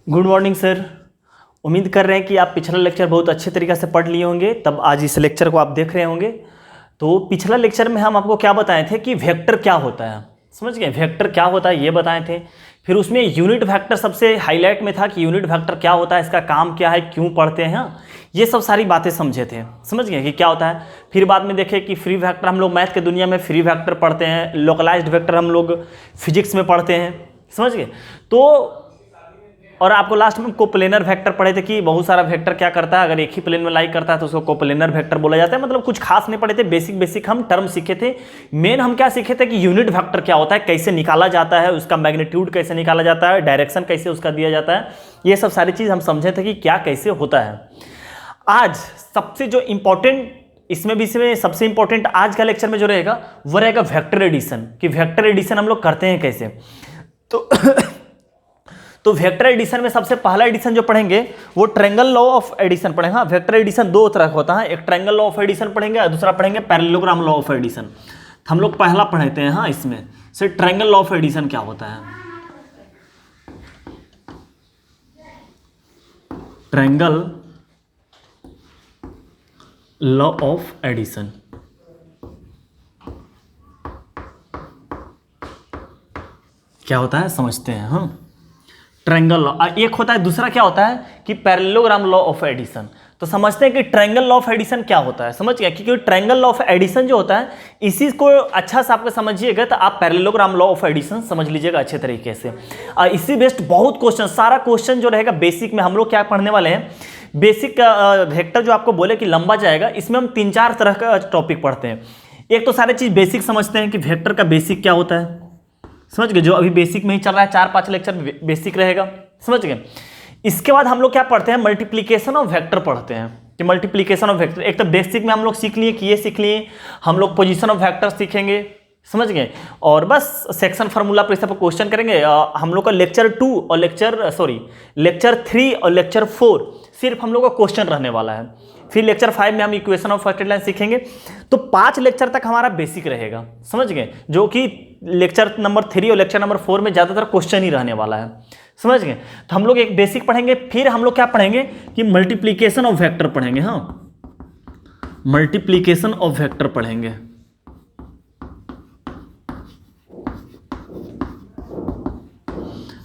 Good morning sir. उम्मीद कर रहे हैं कि आप पिछला लेक्चर बहुत अच्छे तरीके से पढ़ लिए होंगे, तब आज इस लेक्चर को आप देख रहे होंगे। तो पिछला लेक्चर में हम आपको क्या बताए थे कि वेक्टर क्या होता है, समझ गए? वेक्टर क्या होता है ये बताए थे। फिर उसमें यूनिट वेक्टर सबसे हाईलाइट में था कि यूनिट वेक्टर क्या होता है, इसका काम क्या है, क्यों पढ़ते हैं, ये सब सारी बातें समझे थे, समझ गए कि क्या होता है। फिर बाद में देखे कि फ्री वेक्टर हम लोग मैथ के दुनिया में फ्री वेक्टर पढ़ते हैं, लोकलाइज्ड वेक्टर हम लोग फिजिक्स में पढ़ते हैं, समझ गए। तो और आपको लास्ट में कोप्लेनर वेक्टर पढ़े थे कि बहुत सारा वेक्टर क्या करता है, अगर एक ही प्लेन में लाई करता है तो उसको कोप्लेनर वेक्टर बोला जाता है। मतलब कुछ खास नहीं पढ़े थे, बेसिक हम टर्म सीखे थे। मेन हम क्या सीखे थे कि यूनिट वेक्टर क्या होता है, कैसे निकाला जाता है, उसका मैग्नीट्यूड कैसे निकाला जाता है, डायरेक्शन कैसे उसका दिया जाता है, ये सब सारी चीज़ हम समझे थे कि क्या कैसे होता है। आज सबसे जो इम्पोर्टेंट इसमें सबसे इंपॉर्टेंट आज का लेक्चर में जो रहेगा वो रहेगा वेक्टर एडिशन, कि वेक्टर एडिशन हम लोग करते हैं कैसे। तो वेक्टर एडिशन में सबसे पहला एडिशन जो पढ़ेंगे वो ट्रायंगल लॉ ऑफ एडिशन पढ़ेंगे। हाँ, वेक्टर एडिशन दो तरह का होता है, एक ट्रायंगल लॉ ऑफ एडिशन पढ़ेंगे और दूसरा पढ़ेंगे पैरेललोग्राम लॉ ऑफ एडिशन। हम लोग पहला पढ़ते हैं। हाँ, इसमें से ट्रायंगल लॉ ऑफ एडिशन क्या होता है। ट्रायंगल लॉ ऑफ एडिशन क्या होता है समझते हैं। हाँ, ट्रायंगल लॉ एक होता है, दूसरा क्या होता है कि पैरेललोग्राम लॉ ऑफ एडिशन। तो समझते हैं कि ट्रायंगल लॉ ऑफ एडिशन क्या होता है, समझ गया। क्योंकि ट्रायंगल लॉ ऑफ एडिशन जो होता है इसी को अच्छा से आपको समझिएगा तो आप पैरेललोग्राम लॉ ऑफ एडिशन समझ लीजिएगा अच्छे तरीके से। इसी बेस्ड बहुत क्वेश्चन, सारा क्वेश्चन जो रहेगा बेसिक में हम लोग क्या पढ़ने वाले हैं। बेसिक वेक्टर जो आपको बोले कि लंबा जाएगा, इसमें हम 3-4 तरह का टॉपिक पढ़ते हैं। एक तो सारी चीज़ बेसिक समझते हैं कि वेक्टर का बेसिक क्या होता है, समझ गए, जो अभी बेसिक में ही चल रहा है, 4-5 लेक्चर बेसिक रहेगा, समझ गए। इसके बाद हम लोग क्या पढ़ते हैं, मल्टीप्लिकेशन ऑफ वेक्टर पढ़ते हैं कि मल्टीप्लिकेशन ऑफ वेक्टर। एक तो बेसिक में हम लोग सीख लिए कि ये सीख लिए, हम लोग पोजीशन ऑफ वेक्टर सीखेंगे, समझ गए। और बस सेक्शन फार्मूला पर इस पर क्वेश्चन करेंगे। हम लोग का लेक्चर 3 और लेक्चर 4 सिर्फ हम लोग का क्वेश्चन रहने वाला है। फिर लेक्चर 5 में हम इक्वेशन ऑफ फर्स्ट लाइन सीखेंगे। तो 5 लेक्चर तक हमारा बेसिक रहेगा, समझ गए, जो कि लेक्चर नंबर 3 और लेक्चर नंबर 4 में ज़्यादातर क्वेश्चन ही रहने वाला है, समझ गए। तो हम लोग एक बेसिक पढ़ेंगे, फिर हम लोग क्या पढ़ेंगे कि मल्टीप्लिकेशन ऑफ वेक्टर पढ़ेंगे। हाँ, मल्टीप्लिकेशन ऑफ वेक्टर पढ़ेंगे।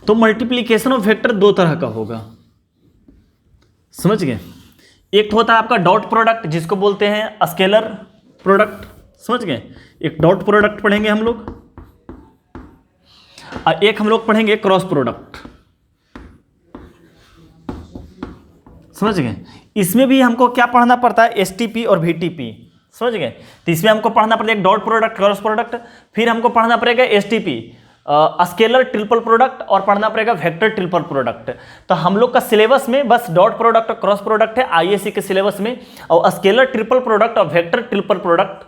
तो मल्टीप्लिकेशन ऑफ वेक्टर दो तरह का होगा, समझ गए। एक तो होता है आपका डॉट प्रोडक्ट जिसको बोलते हैं स्केलर प्रोडक्ट, समझ गए। एक डॉट प्रोडक्ट पढ़ेंगे हम लोग, और एक हम लोग पढ़ेंगे क्रॉस प्रोडक्ट, समझ गए। इसमें भी हमको क्या पढ़ना पड़ता है, एसटीपी और वीटीपी, समझ गए। तो इसमें हमको पढ़ना पड़ेगा एक डॉट प्रोडक्ट, क्रॉस प्रोडक्ट, फिर हमको पढ़ना पड़ेगा एसटीपी स्केलर ट्रिपल प्रोडक्ट, और पढ़ना पड़ेगा वेक्टर ट्रिपल प्रोडक्ट। तो हम लोग का सिलेबस में बस डॉट प्रोडक्ट और क्रॉस प्रोडक्ट है आईएससी के सिलेबस में, और स्केलर ट्रिपल प्रोडक्ट और वेक्टर ट्रिपल प्रोडक्ट।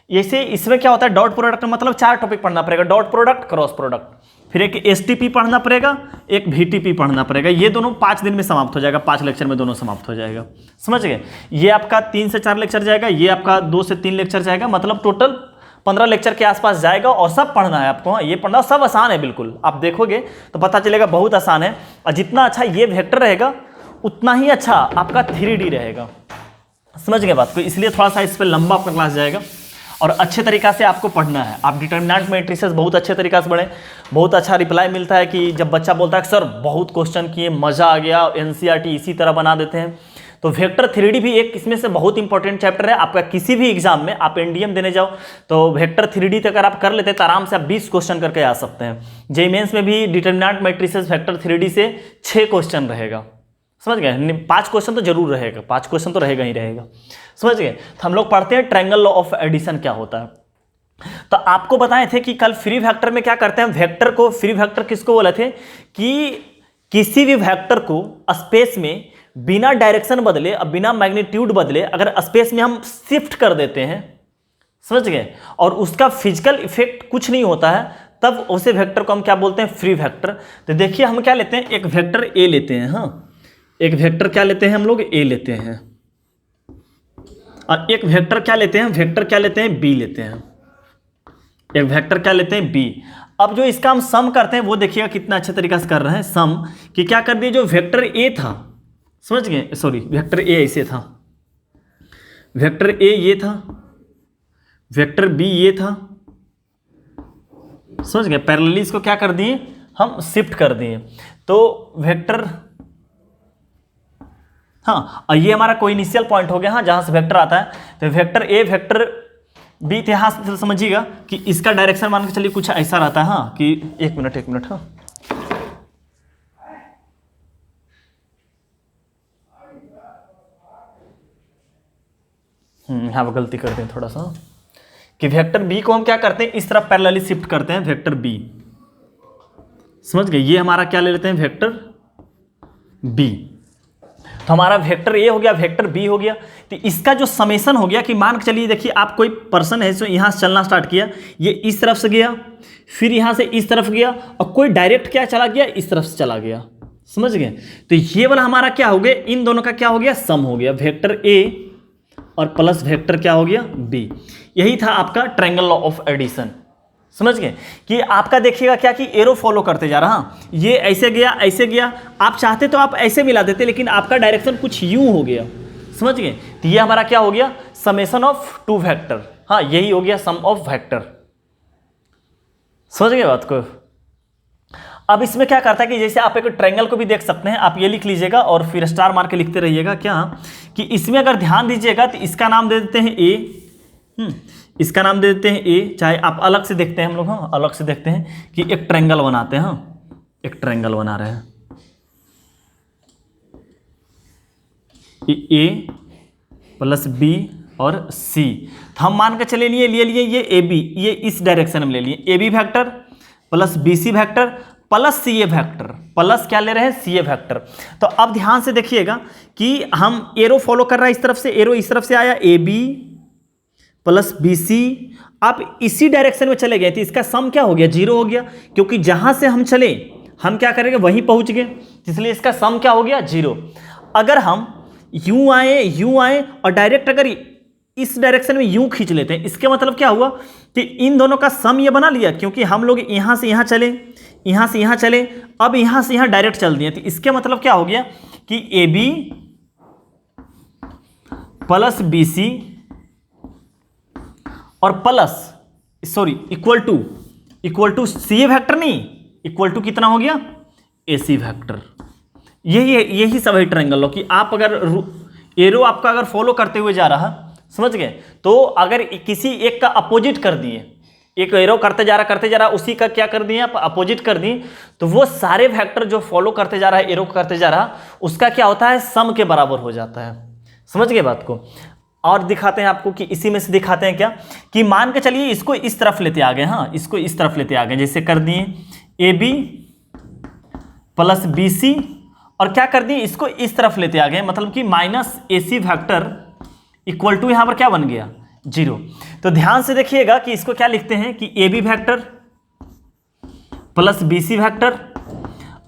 जैसे इसमें क्या होता है, डॉट प्रोडक्ट मतलब 4 टॉपिक पढ़ना पड़ेगा, डॉट प्रोडक्ट, क्रॉस प्रोडक्ट, फिर एक एसटीपी पढ़ना पड़ेगा, एक वीटीपी पढ़ना पड़ेगा। ये दोनों 5 दिन में समाप्त हो जाएगा, 5 लेक्चर में दोनों समाप्त हो जाएगा, समझ गए। ये आपका 3 से 4 लेक्चर जाएगा, ये आपका 2 से 3 लेक्चर जाएगा, मतलब टोटल 15 लेक्चर के आसपास जाएगा। और सब पढ़ना है आपको। ये पढ़ना सब आसान है, बिल्कुल आप देखोगे तो पता चलेगा बहुत आसान है। और जितना अच्छा ये वेक्टर रहेगा उतना ही अच्छा आपका 3D रहेगा, समझ गए बात को। इसलिए थोड़ा सा इस पर लंबा आपका क्लास जाएगा और अच्छे तरीक़ा से आपको पढ़ना है। आप डिटर्मिनेंट मैट्रिसेस बहुत अच्छे तरीक़ा से पढ़ें। बहुत अच्छा रिप्लाई मिलता है कि जब बच्चा बोलता है कि सर बहुत क्वेश्चन किए, मज़ा आ गया, एनसीईआरटी इसी तरह बना देते हैं। तो वेक्टर 3D भी एक इसमें से बहुत इंपॉर्टेंट चैप्टर है आपका। किसी भी एग्जाम में आप एनडीएम देने जाओ तो वेक्टर 3D तक अगर आप कर लेते हैं तो आराम से आप 20 क्वेश्चन करके आ सकते हैं। जेईई मेंस में भी डिटर्मिनेंट मैट्रिसेस वेक्टर 3D से 6 क्वेश्चन रहेगा, समझ गए। 5 क्वेश्चन तो जरूर रहेगा, 5 क्वेश्चन तो रहेगा ही रहेगा, समझ गए। तो हम लोग पढ़ते हैं ट्रायंगल लॉ ऑफ एडिशन क्या होता है। तो आपको बताए थे कि कल फ्री वेक्टर में क्या करते हैं, वेक्टर को, फ्री वेक्टर किसको बोले थे कि किसी भी वेक्टर को स्पेस में बिना डायरेक्शन बदले और बिना मैग्नीट्यूड बदले अगर स्पेस में हम शिफ्ट कर देते हैं, समझ गए, और उसका फिजिकल इफेक्ट कुछ नहीं होता है, तब उसे वेक्टर को हम क्या बोलते हैं, फ्री वेक्टर। तो देखिए हम क्या लेते हैं, एक वेक्टर ए लेते हैं। हाँ, एक वेक्टर क्या लेते हैं हम लोग, ए लेते हैं, और एक वेक्टर क्या लेते हैं, वेक्टर क्या लेते हैं, बी लेते हैं। एक वेक्टर क्या लेते हैं, बी। अब जो इसका हम सम करते हैं वो देखिएगा कितना अच्छे तरीके से कर रहे हैं सम, कि क्या कर दिए, जो वेक्टर ए था, समझ गए, सॉरी वेक्टर ए ऐसे था, वेक्टर ए ये था, वेक्टर बी ये था, समझ गए, पैरेलली इसको क्या कर दिए, हम शिफ्ट कर दिए। तो वेक्टर, हाँ, और ये हमारा कोई इनिशियल पॉइंट हो गया, हाँ, जहां से वेक्टर आता है। तो वेक्टर ए वेक्टर बी इतिहास से समझिएगा कि इसका डायरेक्शन मान के चलिए कुछ ऐसा रहता है, हाँ, कि एक मिनट, हाँ, यहाँ पर गलती करते हैं थोड़ा सा, कि वेक्टर बी को हम क्या करते हैं, इस तरफ पैरेलली शिफ्ट करते हैं, वेक्टर बी, समझ गए, ये हमारा क्या ले लेते हैं, वेक्टर बी। तो हमारा वेक्टर ए हो गया, वेक्टर बी हो गया। तो इसका जो समेशन हो गया, कि मान के चलिए, देखिए आप कोई पर्सन है, यहाँ से चलना स्टार्ट किया, ये इस तरफ से गया, फिर यहाँ से इस तरफ गया, और कोई डायरेक्ट क्या चला गया, इस तरफ से चला गया, समझ गए। तो ये वाला हमारा क्या हो गया, इन दोनों का क्या हो गया, सम हो गया, वेक्टर ए और प्लस वेक्टर क्या हो गया, बी। यही था आपका ट्रायंगल लॉ ऑफ एडिशन, समझ गए। कि आपका देखिएगा क्या, कि एरो फॉलो करते जा रहा, ये ऐसे गया ऐसे गया, आप चाहते तो आप ऐसे मिला देते, लेकिन आपका डायरेक्शन कुछ यूं हो गया, समझ गए। तो ये हमारा क्या हो गया, समेशन ऑफ टू वेक्टर, हाँ, यही हो गया सम ऑफ वेक्टर, समझ गए बात को। अब इसमें क्या करता है कि जैसे आप एक ट्रायंगल को भी देख सकते हैं, आप ये लिख लीजिएगा और फिर स्टार मार के लिखते रहिएगा, क्या कि इसमें अगर ध्यान दीजिएगा तो इसका नाम दे देते हैं ए, इसका नाम दे देते हैं ए, चाहे आप अलग से देखते हैं, हम लोग, हाँ, अलग से देखते हैं कि एक ट्रायंगल बनाते हैं, हाँ, एक ट्रायंगल बना रहे हैं, ए प्लस बी और सी। तो हम मान के चले लिए ये ए बी, ये इस डायरेक्शन में ले लिए, A B vector plus B C vector plus C A vector, plus क्या ले रहे हैं, सी ए वैक्टर। तो अब ध्यान से देखिएगा कि हम एरो फॉलो कर रहा है, इस तरफ से एरो इस तरफ से आया, A B plus B C, आप इसी डायरेक्शन में चले गए, तो इसका सम क्या हो गया, 0 हो गया, क्योंकि जहां से हम चले हम क्या करेंगे, वहीं पहुंच गए, इसलिए इसका सम क्या हो गया, 0। अगर हम यूं आए और डायरेक्ट अगर इस डायरेक्शन में यूं खींच लेते हैं, इसके मतलब क्या हुआ कि इन दोनों का सम ये बना लिया, क्योंकि हम लोग यहां से यहां चले, यहां से यहां चले, अब यहां से यहां डायरेक्ट चल दिए, तो इसके मतलब क्या हो गया कि A B plus B C और plus, sorry, equal to C A vector, नहीं, इक्वल टू कितना हो गया, ए सी वैक्टर। यही सब है ट्रायंगल लॉ, कि आप अगर एरो आपका अगर फॉलो करते हुए जा रहा, समझ गए, तो अगर किसी एक का अपोजिट कर दिए, एक एरो करते जा रहा, उसी का क्या कर दिए आप, अपोजिट कर दिए, तो वो सारे वेक्टर जो फॉलो करते जा रहा है, एरो करते जा रहा, उसका क्या होता है, सम के बराबर हो जाता है, समझ गए बात को। और दिखाते हैं आपको कि इसी में से दिखाते हैं क्या, कि मान के चलिए इसको इस तरफ लेते आ गए, हाँ, इसको इस तरफ लेते आ गए, जैसे कर दिए A B plus B C, और क्या कर दिए, इसको इस तरफ लेते आ गए, मतलब कि minus A C vector equal to यहां पर क्या बन गया, 0। तो ध्यान से देखिएगा कि इसको क्या लिखते हैं कि A B vector plus B C vector,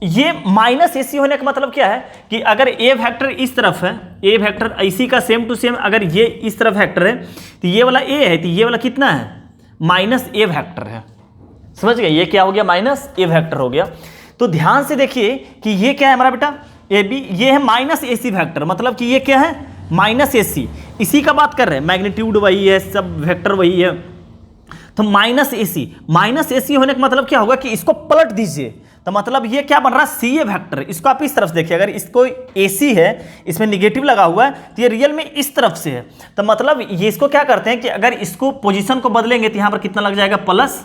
ये माइनस ए सी होने का मतलब क्या है कि अगर ए वैक्टर इस तरफ है, ए वैक्टर इसी का सेम टू सेम, अगर ये इस तरफ वैक्टर है तो ये वाला ए है, तो ये वाला कितना है, माइनस ए वैक्टर है, समझ गए, ये क्या हो गया, माइनस ए वैक्टर हो गया। तो ध्यान से देखिए कि ये क्या है हमारा बेटा, ए बी, ये है माइनस ए सी वैक्टर, मतलब कि ये क्या है, माइनस ए सी, इसी का बात कर रहे हैं, मैग्नीट्यूड वही है, सब वेक्टर वही है, तो माइनस ए सी होने का मतलब क्या होगा कि इसको पलट दीजिए, तो मतलब ये क्या बन रहा है, सी ए वैक्टर, इसको आप इस तरफ से देखिए, अगर इसको ए सी है, इसमें निगेटिव लगा हुआ है, तो ये रियल में इस तरफ से है, तो मतलब ये इसको क्या करते हैं कि अगर इसको पोजीशन को बदलेंगे तो यहाँ पर कितना लग जाएगा, plus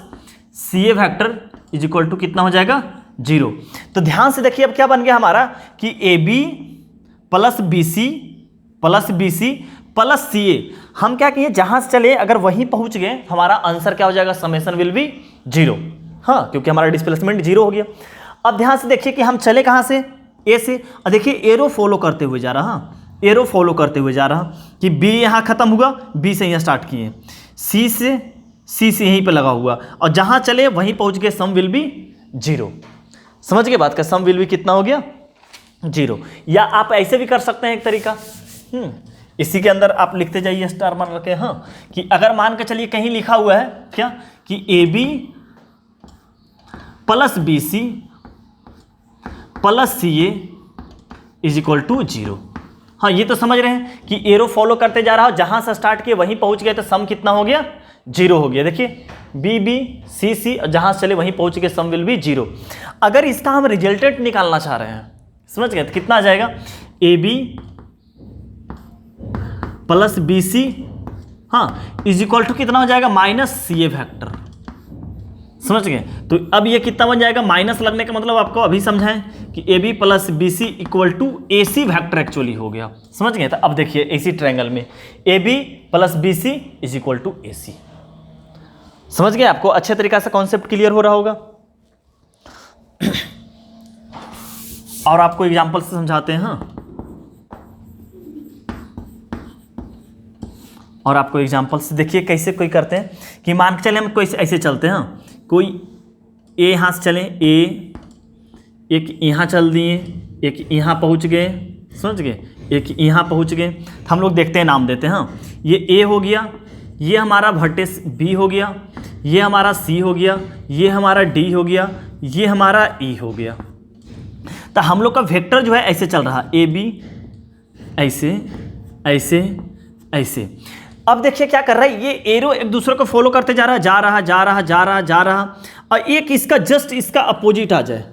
C A vector is equal to कितना हो जाएगा, 0। तो ध्यान से देखिए अब क्या बन गया हमारा कि A B plus B C plus C A, हम क्या किए, जहां से चले अगर वहीं पहुंच गए, हमारा आंसर क्या हो जाएगा, समेशन विल बी 0, हाँ, क्योंकि हमारा डिस्प्लेसमेंट 0 हो गया। अब ध्यान से देखिए कि हम चले कहां से, ए से, और देखिए एरो फॉलो करते हुए जा रहा, एरो फॉलो करते हुए जा रहा कि बी यहां खत्म हुआ, बी से यहां स्टार्ट किए, सी से यहीं पे लगा हुआ, और जहां चले वहीं पहुंच गए, सम विल बी 0, समझ गए बात का, सम विल बी कितना हो गया, 0। या आप ऐसे भी कर सकते हैं एक तरीका, इसी के अंदर आप लिखते जाइए स्टार मान रखे, हाँ, कि अगर मान के चलिए कहीं लिखा हुआ है क्या कि A B plus B C plus C A is equal to 0। हाँ, ये तो समझ रहे हैं कि एरो फॉलो करते जा रहा हो, जहां से स्टार्ट किए वहीं पहुंच गए, तो सम कितना हो गया? 0 हो गया। देखिए बी बी सी सी, जहां से चले वहीं पहुंच गए, सम विल बी 0। अगर इसका हम रिजल्टेंट निकालना चाह रहे हैं, समझ गए, तो कितना आ जाएगा? A B plus B C, हाँ, इज इक्वल टू कितना हो जाएगा? Minus C A factor. समझ गए? तो अब ये कितना बन जाएगा? माइनस लगने का मतलब आपको अभी समझाएं कि A B plus B C equal to A C factor actually हो गया। समझ गए? तो अब देखिए इसी ट्रायंगल में A B plus B C is equal to A C. समझ गए? आपको अच्छे तरीके से कॉन्सेप्ट क्लियर हो रहा होगा। और आपको एग्जांपल से समझाते हैं, हाँ, और आपको एग्जांपल से देखिए कैसे कोई करते हैं कि मान के चले हम कोई ऐसे चलते हैं, हाँ, कोई ए यहाँ से चले, ए एक यहाँ चल दिए, एक यहाँ पहुँच गए, समझ गए, एक यहाँ पहुँच गए, तो हम लोग देखते हैं, नाम देते हैं, हाँ, ये ए हो गया, ये हमारा वर्टेक्स बी हो गया, ये हमारा सी हो गया, ये हमारा डी हो गया, ये हमारा ई हो गया। तो हम लोग का वेक्टर जो है ऐसे चल रहा, ए बी ऐसे ऐसे ऐसे। अब देखिए क्या कर रहा है, ये एरो एक दूसरे को फॉलो करते जा रहा, जा रहा जा रहा जा रहा जा रहा, और एक इसका जस्ट इसका अपोजिट आ जाए,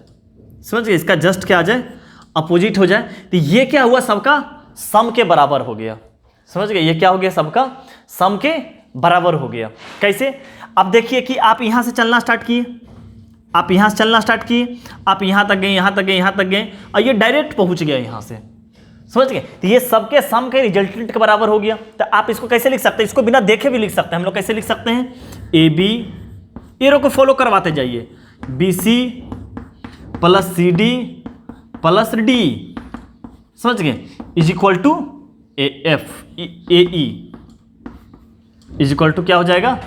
समझ गए, इसका जस्ट क्या आ जाए? अपोजिट हो जाए, तो ये क्या हुआ? सबका सम के बराबर हो गया। समझ गए? ये क्या हो गया? सबका सम के बराबर हो गया। कैसे? अब देखिए कि आप यहां से चलना स्टार्ट किए, आप यहां से चलना स्टार्ट किए, आप यहां तक गए, यहां तक गए, यहां तक गए, और ये डायरेक्ट पहुंच गया यहां से। समझ गए? तो ये सबके सम के रिजल्टेंट के बराबर हो गया। तो आप इसको कैसे लिख सकते हैं? इसको बिना देखे भी लिख सकते हैं हम लोग। कैसे लिख सकते हैं? ए बी, एरो को फॉलो करवाते जाइए, B C plus C D plus D, समझ गए, is equal to A F, A E is equal to क्या हो जाएगा?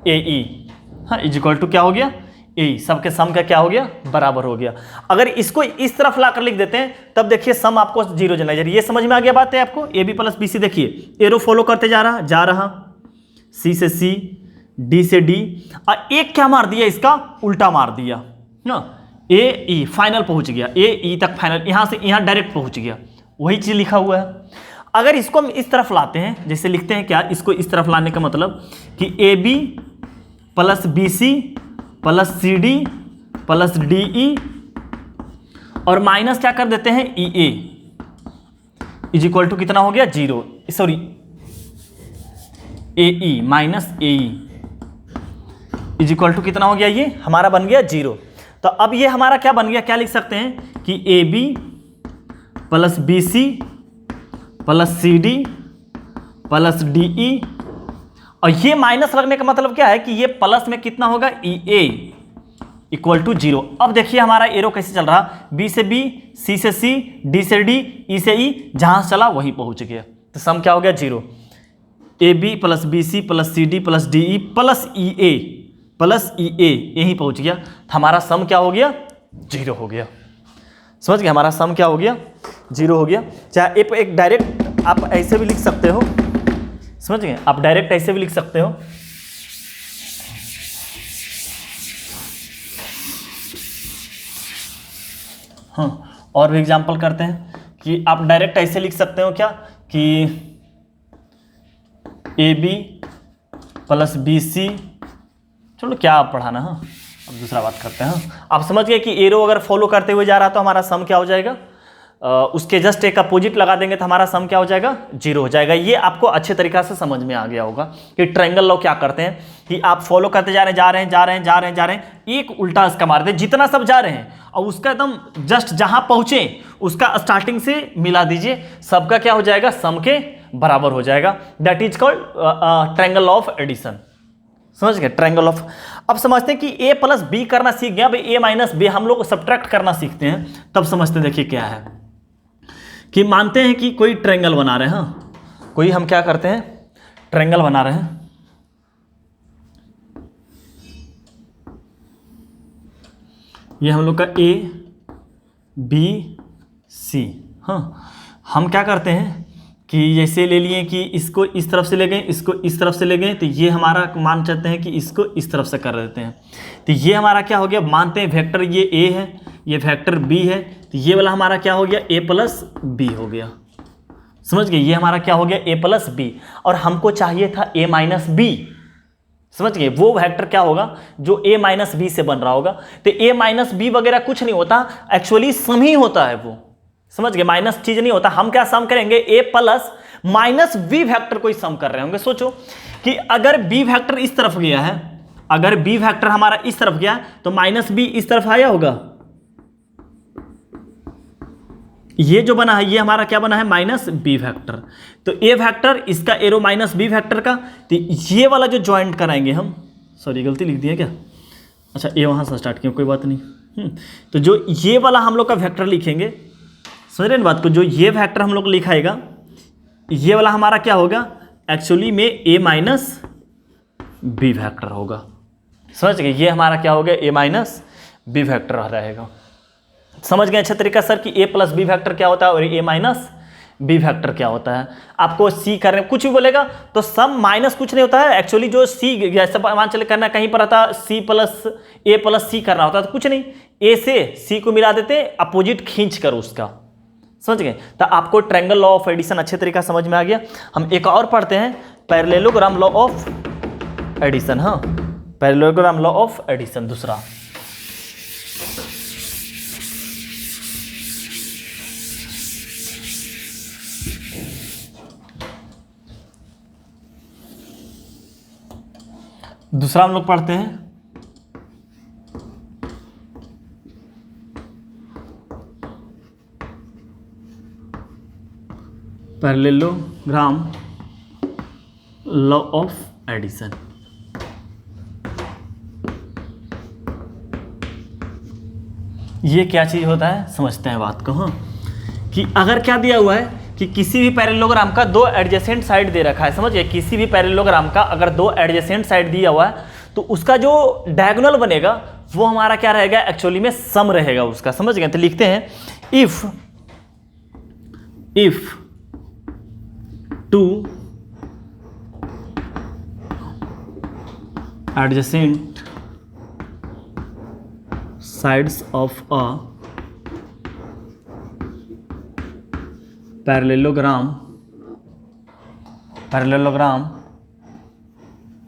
ए ई, हाँ, इज इक्वल टू क्या हो गया? ए। सबके सम का क्या हो गया? बराबर हो गया। अगर इसको इस तरफ लाकर लिख देते हैं तब देखिए सम आपको 0 जना जाए। ये समझ में आ गया बात है आपको? A B plus B C, देखिए एरो फॉलो करते जा रहा, सी से सी, डी से डी, और एक क्या मार दिया? इसका उल्टा मार दिया ना, ए ई फाइनल पहुंच गया, ए ई तक फाइनल, यहां से यहां डायरेक्ट पहुंच गया। वही चीज लिखा हुआ है। अगर इसको हम इस तरफ लाते हैं, जैसे लिखते हैं क्या, इसको इस तरफ लाने का मतलब कि A B plus B C plus C D plus D E, और माइनस क्या कर देते हैं? E A is equal to कितना हो गया? 0, sorry, A E minus A E is equal to कितना हो गया? ये हमारा बन गया 0। तो अब ये हमारा क्या बन गया? क्या लिख सकते हैं कि A B plus B C plus C D plus D E, और ये माइनस लगने का मतलब क्या है कि ये प्लस में कितना होगा? ई ए इक्वल टू 0। अब देखिए हमारा एरो कैसे चल रहा, बी से बी, सी से सी, डी से डी, ई से ई, जहां से चला वहीं पहुंच गया। तो सम क्या हो गया? 0। A B plus B C plus C D plus D E plus E A plus E A, यहीं पहुंच गया। तो हमारा सम क्या हो गया? 0 हो गया। समझ गए? हमारा सम क्या हो गया? 0 हो गया। चाहे एक डायरेक्ट आप ऐसे भी लिख सकते हो, समझ गए, आप डायरेक्ट ऐसे भी लिख सकते हो, हाँ, और भी एग्जांपल करते हैं कि आप डायरेक्ट ऐसे लिख सकते हो क्या कि A B plus B C, चलो क्या आप पढ़ाना, हाँ, अब दूसरा बात करते हैं। हाँ, आप समझ गए कि एरो अगर फॉलो करते हुए जा रहा तो हमारा सम क्या हो जाएगा? उसके जस्ट एक अपोजिट लगा देंगे तो हमारा सम क्या हो जाएगा? 0 हो जाएगा। ये आपको अच्छे तरीक़ा से समझ में आ गया होगा कि ट्रायंगल लॉ क्या करते हैं कि आप फॉलो करते जा रहे हैं, एक उल्टा इसका मार दे, जितना सब जा रहे हैं और उसका एकदम जस्ट जहां पहुंचे उसका स्टार्टिंग से मिला दीजिए, सबका क्या हो जाएगा? सम के बराबर हो जाएगा। That is called triangle of addition. समझ गए? Triangle of. अब समझते हैं कि ए प्लस बी करना सीख गया, भाई ए माइनस बी हम लोग सब्ट्रैक्ट करना सीखते हैं, तब समझते हैं। देखिए क्या है कि मानते हैं कि कोई ट्रायंगल बना रहे हैं, हाँ, कोई हम क्या करते हैं? ट्रायंगल बना रहे हैं, ये हम लोग का ए बी सी, हाँ, हम क्या करते हैं कि जैसे ले लिए कि इसको इस तरफ से ले गए, इसको इस तरफ से ले गए, तो ये हमारा मान चाहते हैं कि इसको इस तरफ से कर देते हैं। तो ये हमारा क्या हो गया, मानते हैं वेक्टर ये ए है, ये वेक्टर बी है, तो ये वाला हमारा क्या हो गया, ए प्लस बी हो गया। समझ गए, ये हमारा क्या हो गया, ए प्लस बी। और हमको चाहिए था ए माइनस बी। समझ गए, वो वेक्टर क्या होगा जो ए माइनस बी से बन रहा होगा। तो ए माइनस बी वगैरह कुछ नहीं होता, एक्चुअली सम ही होता है वो। समझ गए, माइनस चीज नहीं होता। हम क्या सम करेंगे, ए प्लस माइनस बी वेक्टर को ही सम कर रहे होंगे। सोचो कि अगर बी वेक्टर इस तरफ गया है, अगर बी वेक्टर हमारा इस तरफ गया तो माइनस बी इस तरफ आया होगा। ये जो बना है ये हमारा क्या बना है, माइनस बी वेक्टर। तो ए वेक्टर इसका एरो माइनस बी वेक्टर का, तो ये वाला जो ज्वाइंट कराएंगे हम, सॉरी गलती लिख दिया क्या, अच्छा ए वहां से स्टार्ट किया, कोई बात नहीं। तो जो ये वाला हम लोग का वेक्टर लिखेंगे, समझ रहे हैं बात को, जो ये वेक्टर हम लोग लिखाएगा, ये वाला हमारा क्या होगा, एक्चुअली में ए माइनस बी वेक्टर होगा। समझ गए, ये हमारा क्या हो गया, ए माइनस बी वेक्टर रहेगा। समझ गए अच्छा तरीका सर कि ए प्लस बी वेक्टर क्या होता है और ए माइनस बी वेक्टर क्या होता है। आपको सी करने कुछ भी बोलेगा तो सम माइनस कुछ नहीं होता है, एक्चुअली जो सी जैसे मान चले करना कहीं पर आता सी प्लस ए प्लस सी करना होता है, तो कुछ नहीं, ए से सी को मिला देते अपोजिट खींच कर उसका। समझ गए, तो आपको ट्रायंगल लॉ ऑफ एडिशन अच्छे तरीका समझ में आ गया। हम एक और पढ़ते हैं, पैरेललोग्राम लॉ ऑफ एडिशन। हाँ, पैरेललोग्राम लॉ ऑफ एडिशन दूसरा। दूसरा हम लोग पढ़ते हैं पैरेललोग्राम लॉ ऑफ एडिशन। ये क्या चीज होता है समझते हैं बात को। हाँ, कि अगर क्या दिया हुआ है कि किसी भी पैरेललोग्राम का दो एडजेसेंट साइड दे रखा है। समझिए, किसी भी पैरेललोग्राम का अगर दो एडजेसेंट साइड दिया हुआ है तो उसका जो डायगोनल बनेगा वो हमारा क्या रहेगा, एक्चुअली में सम रहेगा उसका। समझ गए, तो लिखते हैं if two adjacent sides of a parallelogram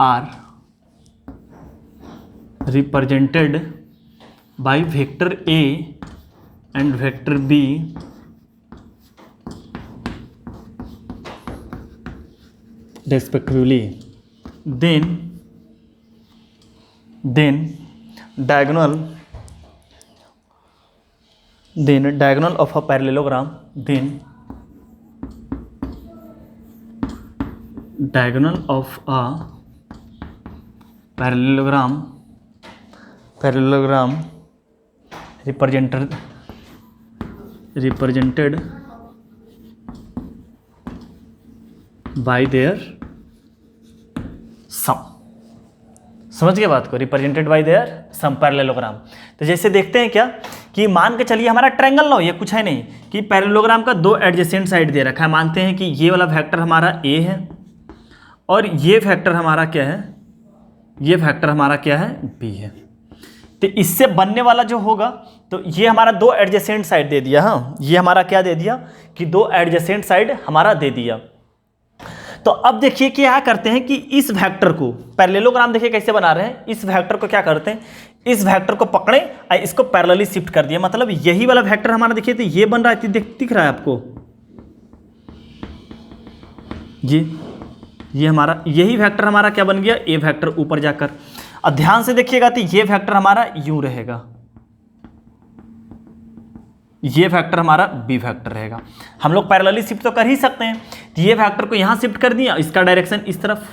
are represented by vector A and vector B respectively, then diagonal of a parallelogram represented by their sum। समझ गए बात को, represented by their sum parallelogram. तो जैसे देखते हैं क्या कि मान के चलिए हमारा ट्रायंगल लो, ये कुछ है नहीं कि पैरेललोग्राम का दो एडजेसेंट साइड दे रखा है। मानते हैं कि ये वाला वेक्टर हमारा ए है और ये वेक्टर हमारा क्या है, ये वेक्टर हमारा क्या है, बी है। तो इससे बनने वाला जो होगा, तो ये हमारा दो एडजेसेंट साइड दे दिया। हाँ, ये हमारा क्या दे दिया कि दो एडजेसेंट साइड हमारा दे दिया। तो अब देखिए क्या करते हैं कि इस वेक्टर को, पैरेललोग्राम देखिए कैसे बना रहे हैं, इस वेक्टर को क्या करते हैं, इस वेक्टर को पकड़े और इसको पैरेलली शिफ्ट कर दिया। मतलब यही वाला वेक्टर हमारा देखिए तो ये बन रहा है, दिख रहा है आपको, ये हमारा यही वेक्टर हमारा क्या बन गया, ए वेक्टर ऊपर जाकर। और ध्यान से देखिएगा तो ये वेक्टर हमारा यूं रहेगा, ये वेक्टर हमारा बी वेक्टर रहेगा। हम लोग पैरेलली शिफ्ट तो कर ही सकते हैं, तो ये वेक्टर को यहां शिफ्ट कर दिया, इसका डायरेक्शन इस तरफ,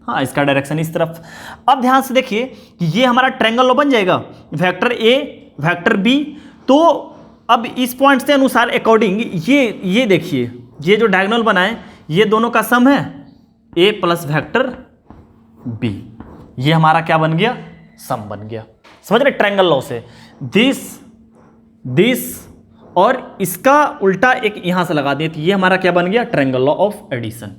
हाँ इसका डायरेक्शन इस तरफ। अब ध्यान से देखिए कि ये हमारा ट्रायंगल बन जाएगा, वेक्टर ए वेक्टर बी। तो अब इस पॉइंट से अनुसार अकॉर्डिंग ये देखिए, ये जो डायगोनल बना है ये दोनों का सम है ए प्लस वेक्टर बी। ये हमारा क्या बन गया, सम बन गया। समझ रहे ट्रायंगल लॉ से, दिस और इसका उल्टा एक यहां से लगा दिए, तो ये हमारा क्या बन गया, ट्रायंगल लॉ ऑफ एडिशन।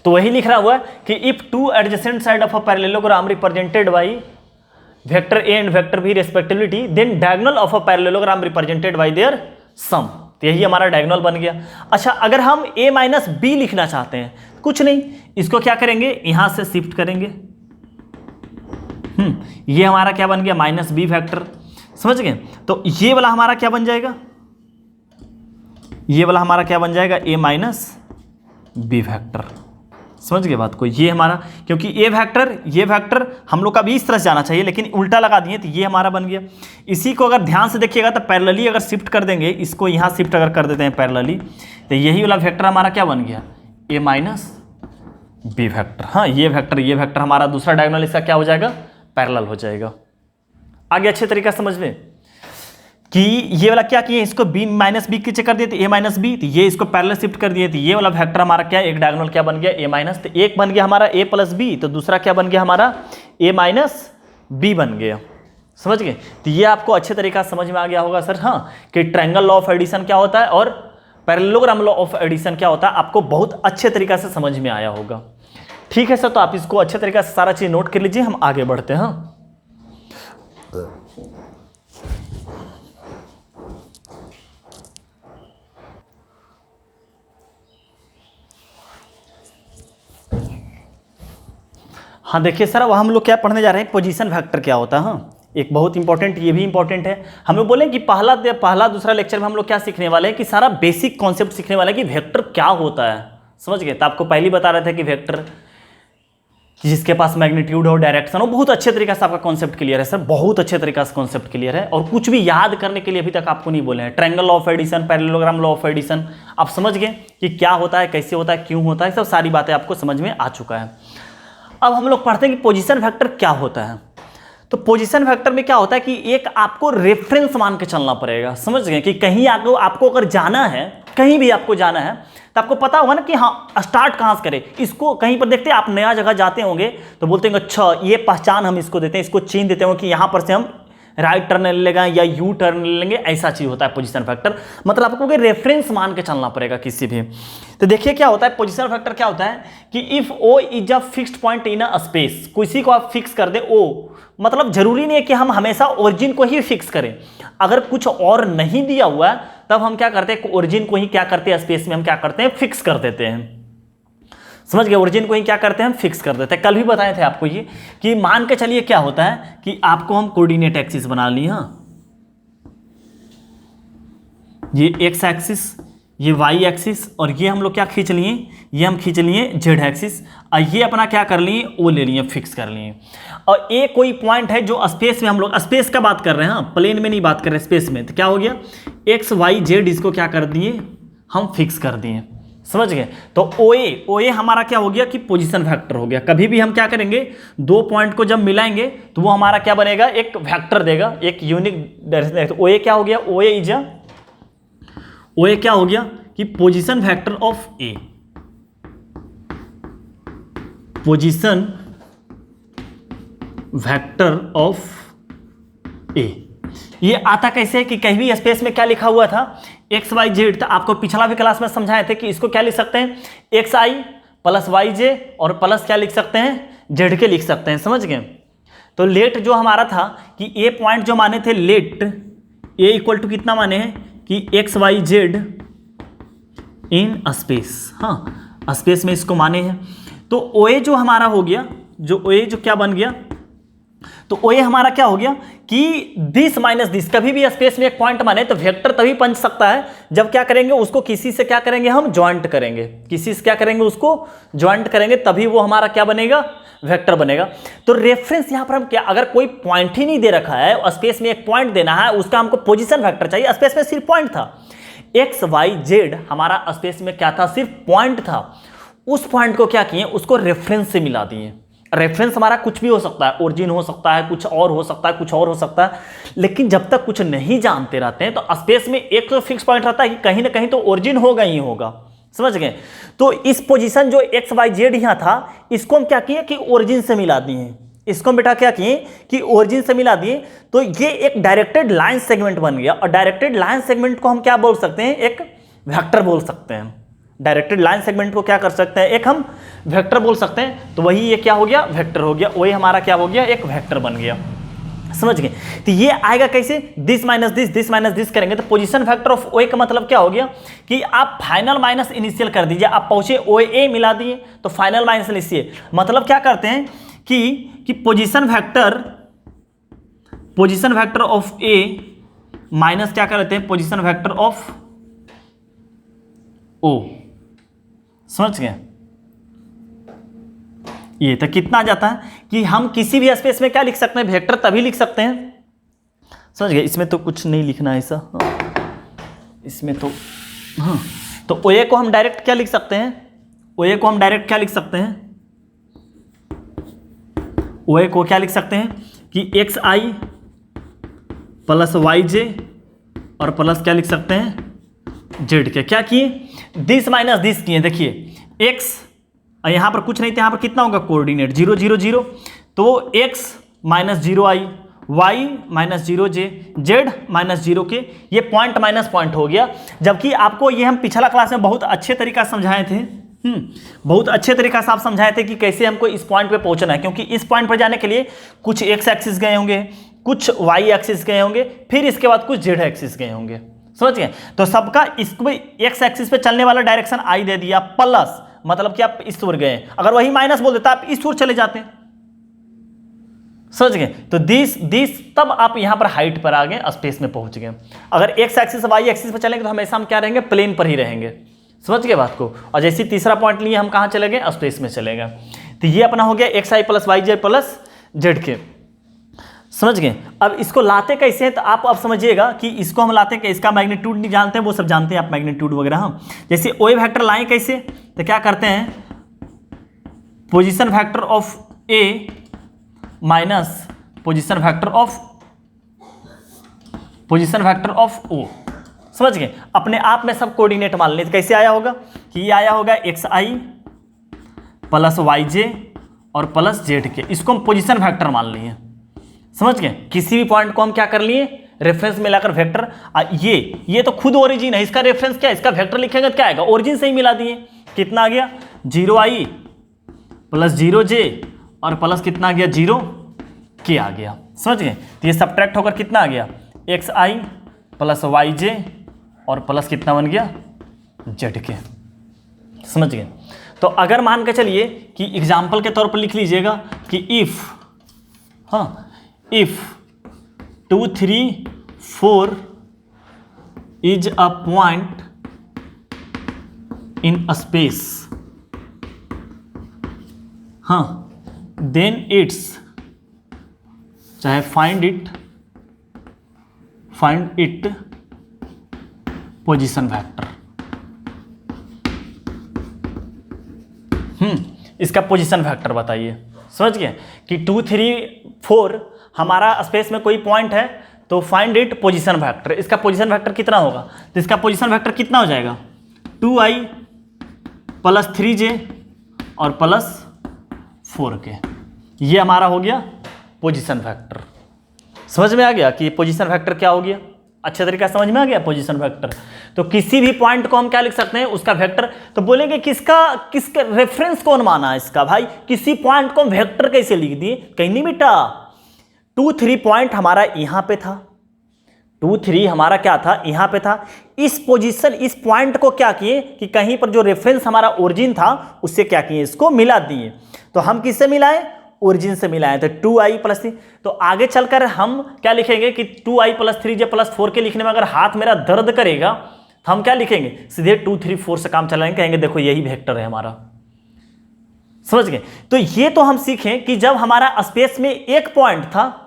तो वही लिख रहा हुआ है कि if two adjacent side of a parallelogram represented by vector A and vector B respectively, then diagonal of a parallelogram represented by their sum. तो यही हमारा डायगोनल बन गया। अच्छा, अगर हम a माइनस बी लिखना चाहते हैं, कुछ नहीं, इसको क्या करेंगे, यहां से शिफ्ट करेंगे। ये हमारा क्या बन गया, माइनस बी फैक्टर, समझ गए। तो ये वाला हमारा क्या बन जाएगा, ये वाला हमारा क्या बन जाएगा, a माइनस बी फैक्टर, समझ गए बात को। ये हमारा, क्योंकि ये वेक्टर हम लोग का भी इस तरह से जाना चाहिए, लेकिन उल्टा लगा दिए, तो ये हमारा बन गया। इसी को अगर ध्यान से देखिएगा तो पैरेलली अगर शिफ्ट कर देंगे, इसको यहाँ शिफ्ट अगर कर देते हैं पैरेलली, तो यही वाला वेक्टर हमारा क्या बन गया, a माइनस बी फैक्टर। हाँ, ये वेक्टर हमारा दूसरा डायगोनल इसका क्या हो जाएगा, पैरेलल हो जाएगा। आगे अच्छे तरीके से समझ में कि ये वाला क्या किए, इसको b माइनस बी नीचे कर दिए, तो a माइनस बी, तो ये इसको पैरेलल शिफ्ट कर दिए, तो ये वाला वेक्टर हमारा क्या है, एक डायगोनल क्या बन गया, a माइनस, तो एक बन गया हमारा a प्लस बी, तो दूसरा क्या बन गया हमारा a माइनस बी बन गया, समझ गए। तो ये आपको अच्छे तरीका से समझ में आ गया होगा सर, हाँ, कि ट्रायंगल लॉ ऑफ एडिशन क्या होता है और पैरेललोग्राम लॉ ऑफ एडिशन क्या होता है, आपको बहुत अच्छे तरीका से समझ में आया होगा। ठीक है सर, तो आप इसको अच्छे तरीके से सारा चीज नोट कर लीजिए, हम आगे बढ़ते हैं। हाँ देखिए सर, अब हम लोग क्या पढ़ने जा रहे हैं, पोजीशन वेक्टर क्या होता है। हाँ, एक बहुत इंपॉर्टेंट, ये भी इंपॉर्टेंट है। हम लोग बोले कि पहला दूसरा लेक्चर में हम लोग क्या सीखने वाले हैं, कि सारा बेसिक कॉन्सेप्ट सीखने वाले हैं कि वेक्टर क्या होता है, समझ गए। तो आपको पहले ही बता रहे थे कि वेक्टर जिसके पास मैग्नीट्यूड हो, डायरेक्शन हो, बहुत अच्छे तरीके से आपका कॉन्सेप्ट क्लियर है सर, बहुत अच्छे तरीके से कॉन्सेप्ट क्लियर है। और कुछ भी याद करने के लिए अभी तक आपको नहीं बोले हैं। Triangle law of addition, parallelogram law of addition, आप समझ गए कि क्या होता है, कैसे होता है, क्यों होता है, सब सारी बातें आपको समझ में आ चुका है। अब हम लोग पढ़ते हैं कि पोजीशन वेक्टर क्या होता है। तो पोजीशन वेक्टर में क्या होता है कि एक आपको रेफरेंस मान के चलना पड़ेगा, समझ गए, कि कहीं आपको अगर जाना है, कहीं भी आपको जाना है, तो आपको पता होगा ना कि हाँ स्टार्ट कहाँ से करें। इसको कहीं पर देखते हैं, आप नया जगह जाते होंगे तो बोलते हैं अच्छा ये पहचान हम इसको देते हैं, इसको चिन्ह देते होंगे कि यहाँ पर से हम राइट टर्न ले लेगा या यू टर्न ले लेंगे, ऐसा चीज होता है पोजीशन फैक्टर। मतलब आपको रेफरेंस मान के चलना पड़ेगा किसी भी। तो देखिए क्या होता है, पोजीशन फैक्टर क्या होता है कि if O is a fixed point in a space, किसी को आप फिक्स कर दे ओ, मतलब जरूरी नहीं है कि हम हमेशा ओरिजिन को ही फिक्स करें। अगर कुछ और नहीं दिया हुआ है तब हम क्या करते हैं, ओरिजिन को ही क्या करते हैं, स्पेस में हम क्या करते हैं, फिक्स कर देते हैं, समझ गए। ओरिजिन को ही क्या करते हैं, हम फिक्स कर देते हैं। कल भी बताए थे आपको ये कि मान के चलिए क्या होता है कि आपको हम कोऑर्डिनेट एक्सिस बना लिए, हाँ, ये एक्स एक्सिस, ये वाई एक्सिस, और ये हम लोग क्या खींच लिए, ये हम खींच लिए जेड एक्सिस, और ये अपना क्या कर लिए, ओ ले लिए, फिक्स कर लिए। और ए कोई पॉइंट है जो स्पेस में, हम लोग स्पेस का बात कर रहे हैं, हाँ, प्लेन में नहीं बात कर रहे, स्पेस में। तो क्या हो गया, एक्स वाई जेड, इसको क्या कर दिए, हम फिक्स कर दिए, समझ गए। तो OA हमारा क्या हो गया कि पोजीशन वेक्टर हो गया। कभी भी हम क्या करेंगे, दो पॉइंट को जब मिलाएंगे तो वो हमारा क्या बनेगा, एक वेक्टर देगा, एक यूनिक डायरेक्शन। तो OA क्या हो गया, OA क्या हो गया कि position vector of A, position vector of A. ये आता कैसे है कि कहीं भी स्पेस में क्या लिखा हुआ था, एक्स वाई जेड। तो आपको पिछला भी क्लास में समझाए थे कि इसको क्या लिख सकते हैं, एक्स आई प्लस वाई जे, और प्लस क्या लिख सकते हैं, जेड के लिख सकते हैं, समझ गए। तो लेट जो हमारा था कि ए पॉइंट जो माने थे, लेट ए इक्वल टू कितना माने हैं कि X Y Z in space, हाँ स्पेस में इसको माने हैं। तो OA जो हमारा हो गया, जो OA जो क्या बन गया, तो OA हमारा क्या हो गया कि दिस माइनस दिस। कभी भी स्पेस में एक पॉइंट माने तो वेक्टर तभी बन सकता है जब क्या करेंगे, उसको किसी से क्या करेंगे, हम ज्वाइंट करेंगे, किसी से क्या करेंगे, उसको ज्वाइंट करेंगे, तभी वो हमारा क्या बनेगा, वेक्टर बनेगा। तो रेफरेंस यहां पर हम क्या, अगर कोई पॉइंट ही नहीं दे रखा है, स्पेस में एक पॉइंट देना है, उसका हमको पोजीशन वेक्टर चाहिए। स्पेस में सिर्फ पॉइंट था, एक्स वाई जेड हमारा स्पेस में क्या था, सिर्फ पॉइंट था। उस पॉइंट को क्या किए, उसको रेफरेंस से मिला दिए। रेफरेंस हमारा कुछ भी हो सकता है, ओरिजिन हो सकता है, कुछ और हो सकता है, कुछ और हो सकता है। लेकिन जब तक कुछ नहीं जानते रहते हैं तो स्पेस में एक तो फिक्स पॉइंट रहता है कि कहीं ना कहीं तो ओरिजिन होगा ही होगा, समझ गए। तो इस पोजीशन जो एक्स वाई जेड यहां था, इसको हम क्या किए कि ओरिजिन से मिला दिए, इसको बेटा क्या किए कि ओरिजिन से मिला दिए, तो ये एक डायरेक्टेड लाइन सेगमेंट बन गया। और डायरेक्टेड लाइन सेगमेंट को हम क्या बोल सकते हैं, एक वेक्टर बोल सकते हैं। डायरेक्टेड लाइन सेगमेंट को क्या कर सकते हैं, एक हम वेक्टर बोल सकते हैं। तो वही ये क्या हो गया, वेक्टर हो गया, वही हमारा क्या हो गया, एक वेक्टर बन गया। समझ गए। तो ये आएगा कैसे, दिस माइनस दिस करेंगे तो पोजीशन फैक्टर ऑफ ओ ए का मतलब क्या हो गया कि आप फाइनल माइनस इनिशियल कर दीजिए। आप पहुंचे ओ ए मिला दिए तो फाइनल माइनस इनिशियल, मतलब क्या करते हैं कि position factor of A minus क्या करते हैं, पोजीशन फैक्टर ऑफ ओ। समझ गए। ये तो कितना आ जाता है कि हम किसी भी स्पेस में क्या लिख सकते हैं, वेक्टर तभी लिख सकते हैं। समझ गए। इसमें तो कुछ नहीं लिखना है ऐसा, इसमें तो हाँ, तो ओ ए को हम डायरेक्ट क्या लिख सकते हैं, ओ ए को हम डायरेक्ट क्या लिख सकते हैं, ओ ए को क्या लिख सकते हैं कि एक्स आई प्लस वाई जे और प्लस क्या लिख सकते हैं, जेड के। क्या किए, दिस माइनस दिस किए। देखिए एक्स, यहां पर कुछ नहीं था, यहां पर कितना होगा कोऑर्डिनेट 0 0 0, तो x माइनस 0 आई, y माइनस 0 जे, z माइनस 0 के, ये पॉइंट माइनस पॉइंट हो गया। जबकि आपको ये हम पिछला क्लास में बहुत अच्छे तरीका से समझाए थे, बहुत अच्छे तरीका से आप समझाए थे कि कैसे हमको इस पॉइंट पे पहुंचना है। क्योंकि इस पॉइंट पर जाने के लिए कुछ x एक्सिस गए होंगे, कुछ y एक्सिस गए होंगे, फिर इसके बाद कुछ z एक्सिस गए होंगे। समझ गए। तो सबका इसको x एक्सिस पे चलने वाला डायरेक्शन i दे दिया, प्लस मतलब कि आप इस ओर गए, अगर वही माइनस बोल देता आप इस ओर चले जाते। समझ गए। तो दिस तब आप यहां पर हाइट पर आ गए, स्पेस में पहुंच गए। अगर एक्स एक्सिस वाई एक्सिस पर चलेंगे तो हमेशा हम क्या रहेंगे, प्लेन पर ही रहेंगे। समझ गए बात को। और जैसे तीसरा पॉइंट लिए हम कहां चले गए, स्पेस में चले गए। तो ये अपना हो गया एक्स आई प्लस वाई जे प्लस जेड के। समझ गए। अब इसको लाते कैसे हैं, तो आप अब समझिएगा कि इसको हम लाते हैं, इसका मैग्नीट्यूड नहीं जानते हैं, वो सब जानते हैं आप मैग्नीट्यूड वगैरह। हम जैसे ओ ए वेक्टर लाएं कैसे, तो क्या करते हैं, position factor of A minus position factor of O. समझ गए। अपने आप में सब कोऑर्डिनेट मान लें, तो कैसे आया होगा कि ये आया होगा एक्स आई प्लस वाई जे और प्लस जेड के, इसको हम पोजीशन फैक्टर मान लिए। समझ गए। किसी भी पॉइंट को हम क्या कर लिए, रेफरेंस में लाकर वेक्टर, ये तो खुद ओरिजिन है, इसका रेफरेंस क्या है, इसका वेक्टर लिखेंगे तो क्या आएगा, ओरिजिन से ही मिला दिए। कितना आ गया, 0 आई प्लस 0 जे और प्लस कितना आ गया, 0 के आ गया। समझ गए। तो ये सब्ट्रैक्ट होकर कितना आ गया, एक्स आई प्लस वाई जे और प्लस कितना बन गया, जेड के। समझ गए। तो अगर मान के चलिए कि एग्जाम्पल के तौर पर लिख लीजिएगा कि if 2 3 4 is a point in a space, then it's, चाहे find it पोजीशन फैक्टर। इसका पोजीशन फैक्टर बताइए। समझ गए कि 2 3 4 हमारा स्पेस में कोई पॉइंट है, तो फाइंड इट पोजीशन फैक्टर। इसका पोजीशन फैक्टर कितना होगा, तो इसका पोजीशन फैक्टर कितना हो जाएगा, 2i प्लस 3j और प्लस 4k। ये हमारा हो गया पोजीशन फैक्टर। समझ में आ गया कि पोजीशन फैक्टर क्या हो गया, अच्छे तरीके से समझ में आ गया पोजीशन फैक्टर। तो किसी भी पॉइंट को हम क्या लिख सकते हैं, उसका वेक्टर। तो बोलेंगे किसका रेफरेंस कौन माना है इसका, भाई किसी पॉइंट को हम वेक्टर कैसे लिख दिए, कहीं नहीं बेटा। 2 3 पॉइंट हमारा यहां पे था, 2 3 हमारा क्या था, यहां पे था। इस पोजीशन, इस पॉइंट को क्या किए कि कहीं पर जो रेफरेंस हमारा ओरिजिन था उससे क्या किए, इसको मिला दिए। तो हम किससे मिलाएं, ओरिजिन से मिलाएं। तो 2i प्लस 3, तो आगे चलकर हम क्या लिखेंगे कि 2i plus 3j plus 4k लिखने में अगर हाथ मेरा दर्द करेगा तो हम क्या लिखेंगे, सीधे 2 3 4 से काम चलाएंगे, कहेंगे देखो यही वेक्टर है हमारा। समझ गए। तो ये तो हम सीखें कि जब हमारा स्पेस में एक पॉइंट था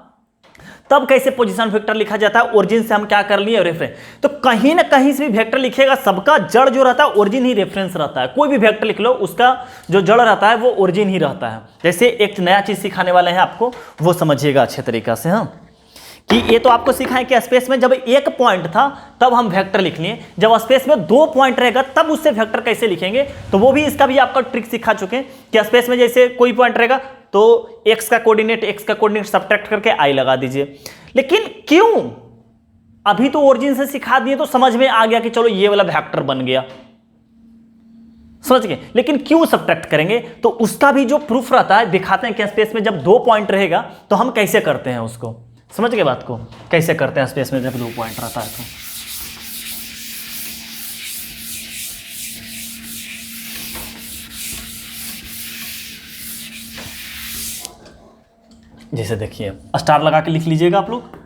तब कैसे पोजीशन वेक्टर लिखा जाता है, ओरिजिन से हम क्या कर लिए, रेफरेंस। तो कहीं ना कहीं से भी वेक्टर लिखिएगा, सबका जड़ जो रहता है ओरिजिन ही रेफरेंस रहता है। कोई भी वेक्टर लिख लो, उसका जो जड़ रहता है वो ओरिजिन ही रहता है। जैसे एक नया चीज सिखाने वाले हैं आपको, वो समझिएगा अच्छे तरीका से। कि ये तो आपको सिखाएं कि स्पेस में जब एक पॉइंट था तब हम वेक्टर लिख लिए, जब स्पेस में 2 पॉइंट रहेगा तब उससे वेक्टर कैसे लिखेंगे, तो वो भी, इसका भी आपका ट्रिक सिखा चुके हैं कि स्पेस में जैसे कोई पॉइंट रहेगा तो x का कोऑर्डिनेट सब्ट्रैक्ट करके i लगा दीजिए। लेकिन क्यों? अभी तो ओरिजिन से सिखा दिए तो समझ में आ गया कि चलो ये वाला वेक्टर बन गया, समझ गए। लेकिन क्यों सब्ट्रैक्ट करेंगे? तो उसका भी जो प्रूफ रहता है, दिखाते हैं कि स्पेस में जब 2 पॉइंट रहेगा तो हम कैसे करते हैं उसको, समझ गए बात को, कैसे करते हैं स्पेस में जब 2 पॉइंट रहता है तो। जैसे देखिए स्टार लगा के लिख लीजिएगा आप लोग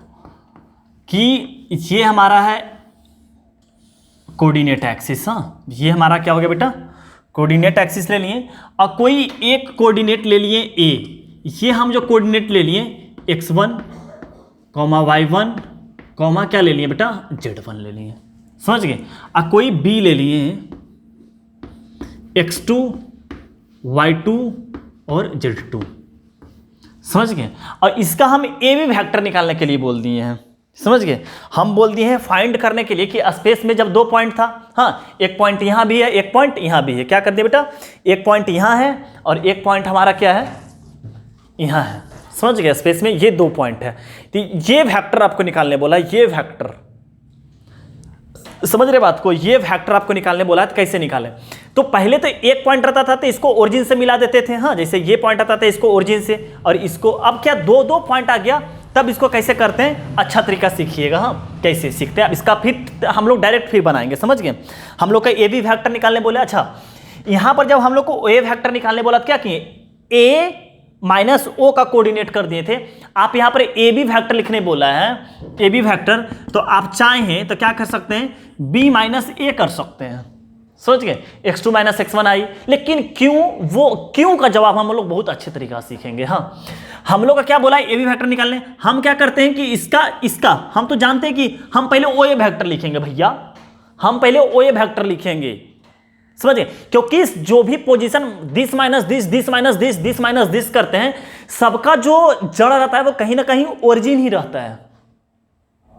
कि ये हमारा है कोऑर्डिनेट एक्सिस। हाँ, ये हमारा क्या हो गया बेटा, कोऑर्डिनेट एक्सिस ले लिए, और कोई एक कोऑर्डिनेट ले लिए ए। ये हम जो कोऑर्डिनेट ले लिए x1, y1, क्या ले लिए बेटा, z1 ले लिए, समझ गए। और कोई बी ले लिए x2, y2 और z2, समझ गए। और इसका हम ए बी वेक्टर निकालने के लिए बोल दिए हैं, समझ गए। हम बोल दिए हैं फाइंड करने के लिए कि स्पेस में जब 2 पॉइंट था, हाँ, एक पॉइंट यहाँ भी है, एक पॉइंट यहाँ भी है, क्या कर दिया बेटा, एक पॉइंट यहाँ है और एक पॉइंट हमारा क्या है, यहाँ है, समझ गए। स्पेस में ये 2 पॉइंट है, तो ये वेक्टर आपको निकालने बोला, ये वेक्टर, समझ रहे बात को, ये वेक्टर आपको निकालने बोला है। तो कैसे निकालें? तो पहले तो एक पॉइंट रहता था तो इसको ओरिजिन से मिला देते थे, हाँ, जैसे ये पॉइंट आता था इसको ओरिजिन से, और इसको अब क्या 2 पॉइंट आ गया, तब इसको कैसे करते हैं, अच्छा तरीका सीखिएगा। हाँ, कैसे सीखते हैं अब इसका, फिर हम लोग डायरेक्ट फिर बनाएंगे, समझ गए। हम लोग का ए बी वेक्टर निकालने बोले, अच्छा यहाँ पर जब हम लोग को ए वेक्टर निकालने बोला तो क्या किए, ए माइनस ओ का कोऑर्डिनेट कर दिए थे। आप यहाँ पर ए बी वेक्टर लिखने बोला है, ए बी वेक्टर, तो आप चाहें तो क्या कर सकते हैं, बी माइनस ए कर सकते हैं, समझ गए, x2 माइनस x1 आई। लेकिन क्यों, वो क्यों का जवाब हम लोग बहुत अच्छे तरीका से सीखेंगे। हाँ, हम लोग का क्या बोला है, ए बी वेक्टर निकालने, हम क्या करते हैं कि इसका हम तो जानते हैं कि हम पहले ओ ए वेक्टर लिखेंगे भैया, हम पहले ओ ए वेक्टर लिखेंगे, समझ गए। क्योंकि जो भी position this minus this minus this minus this करते हैं, सबका जो जड़ रहता है वो कहीं ना कहीं ओरिजिन ही रहता है,